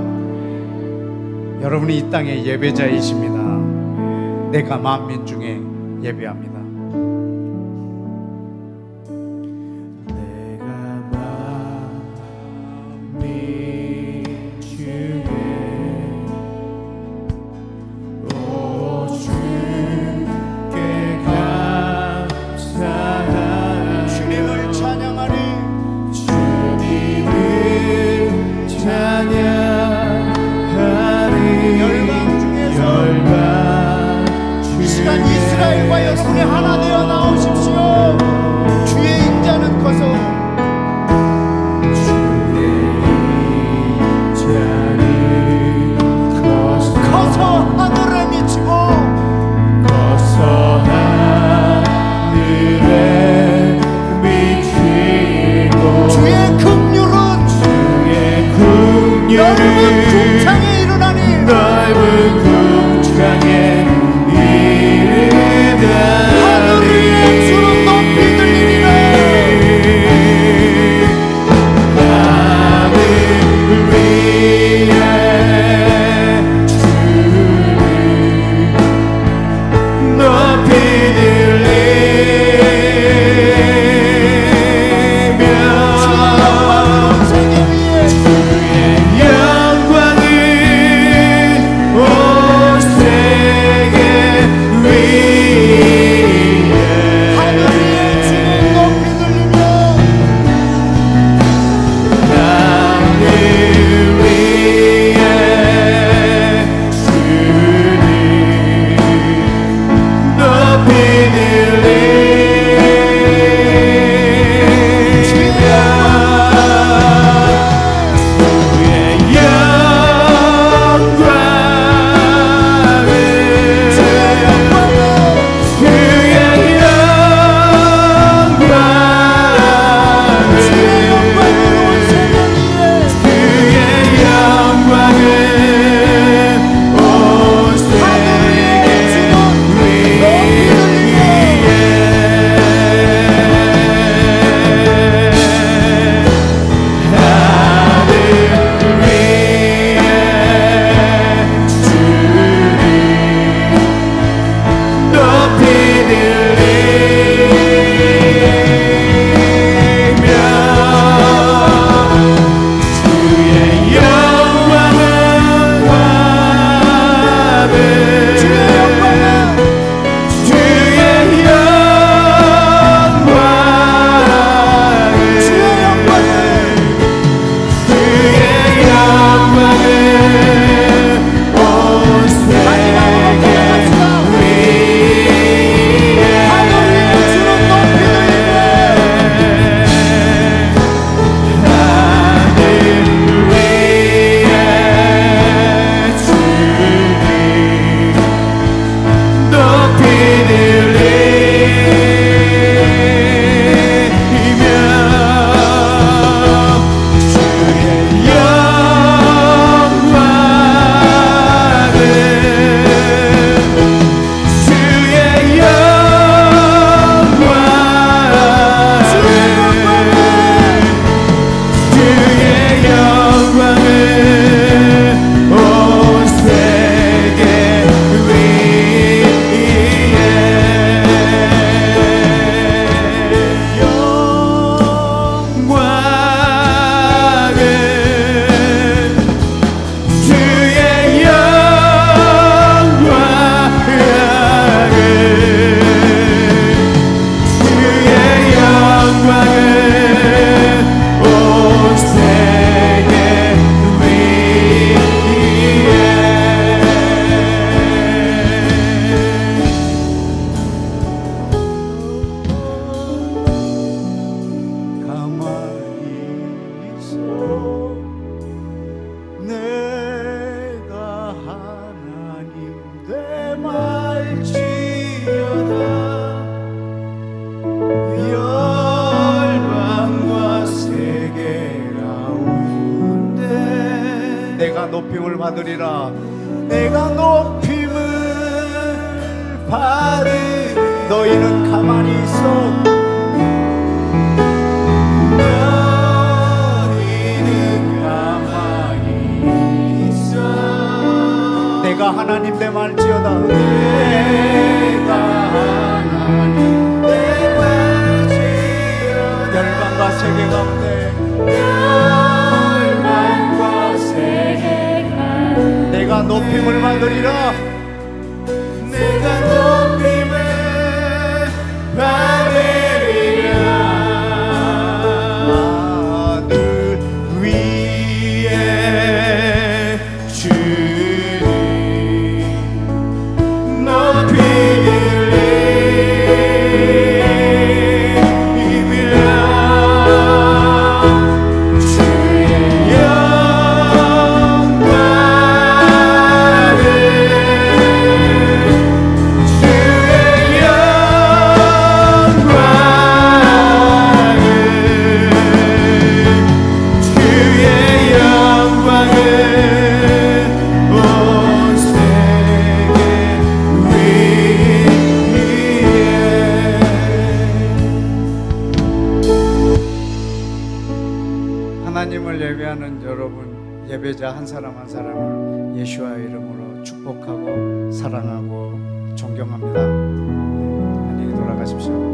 Speaker 1: 여러분이 이 땅의 예배자이십니다. 내가 만민 중에 예배합니다.
Speaker 2: 이스라엘과 여러분이 하나 되어 나오시
Speaker 1: 받으리라. 내가 높임을 받으리. 너희는 가만히 있어. 너희는 가만히 있어. 내가 하나님 됨할지어다. 내가 하나님 됨할지어다. 열방과 세계 가운데 내가 높임을 받으리라. 내가 높임을 받으리라. 하늘 위에 주님 높이리라. 하나님을 예배하는 여러분, 예배자 한 사람 한 사람을 예수와의 이름으로 축복하고 사랑하고 존경합니다. 안녕히 돌아가십시오.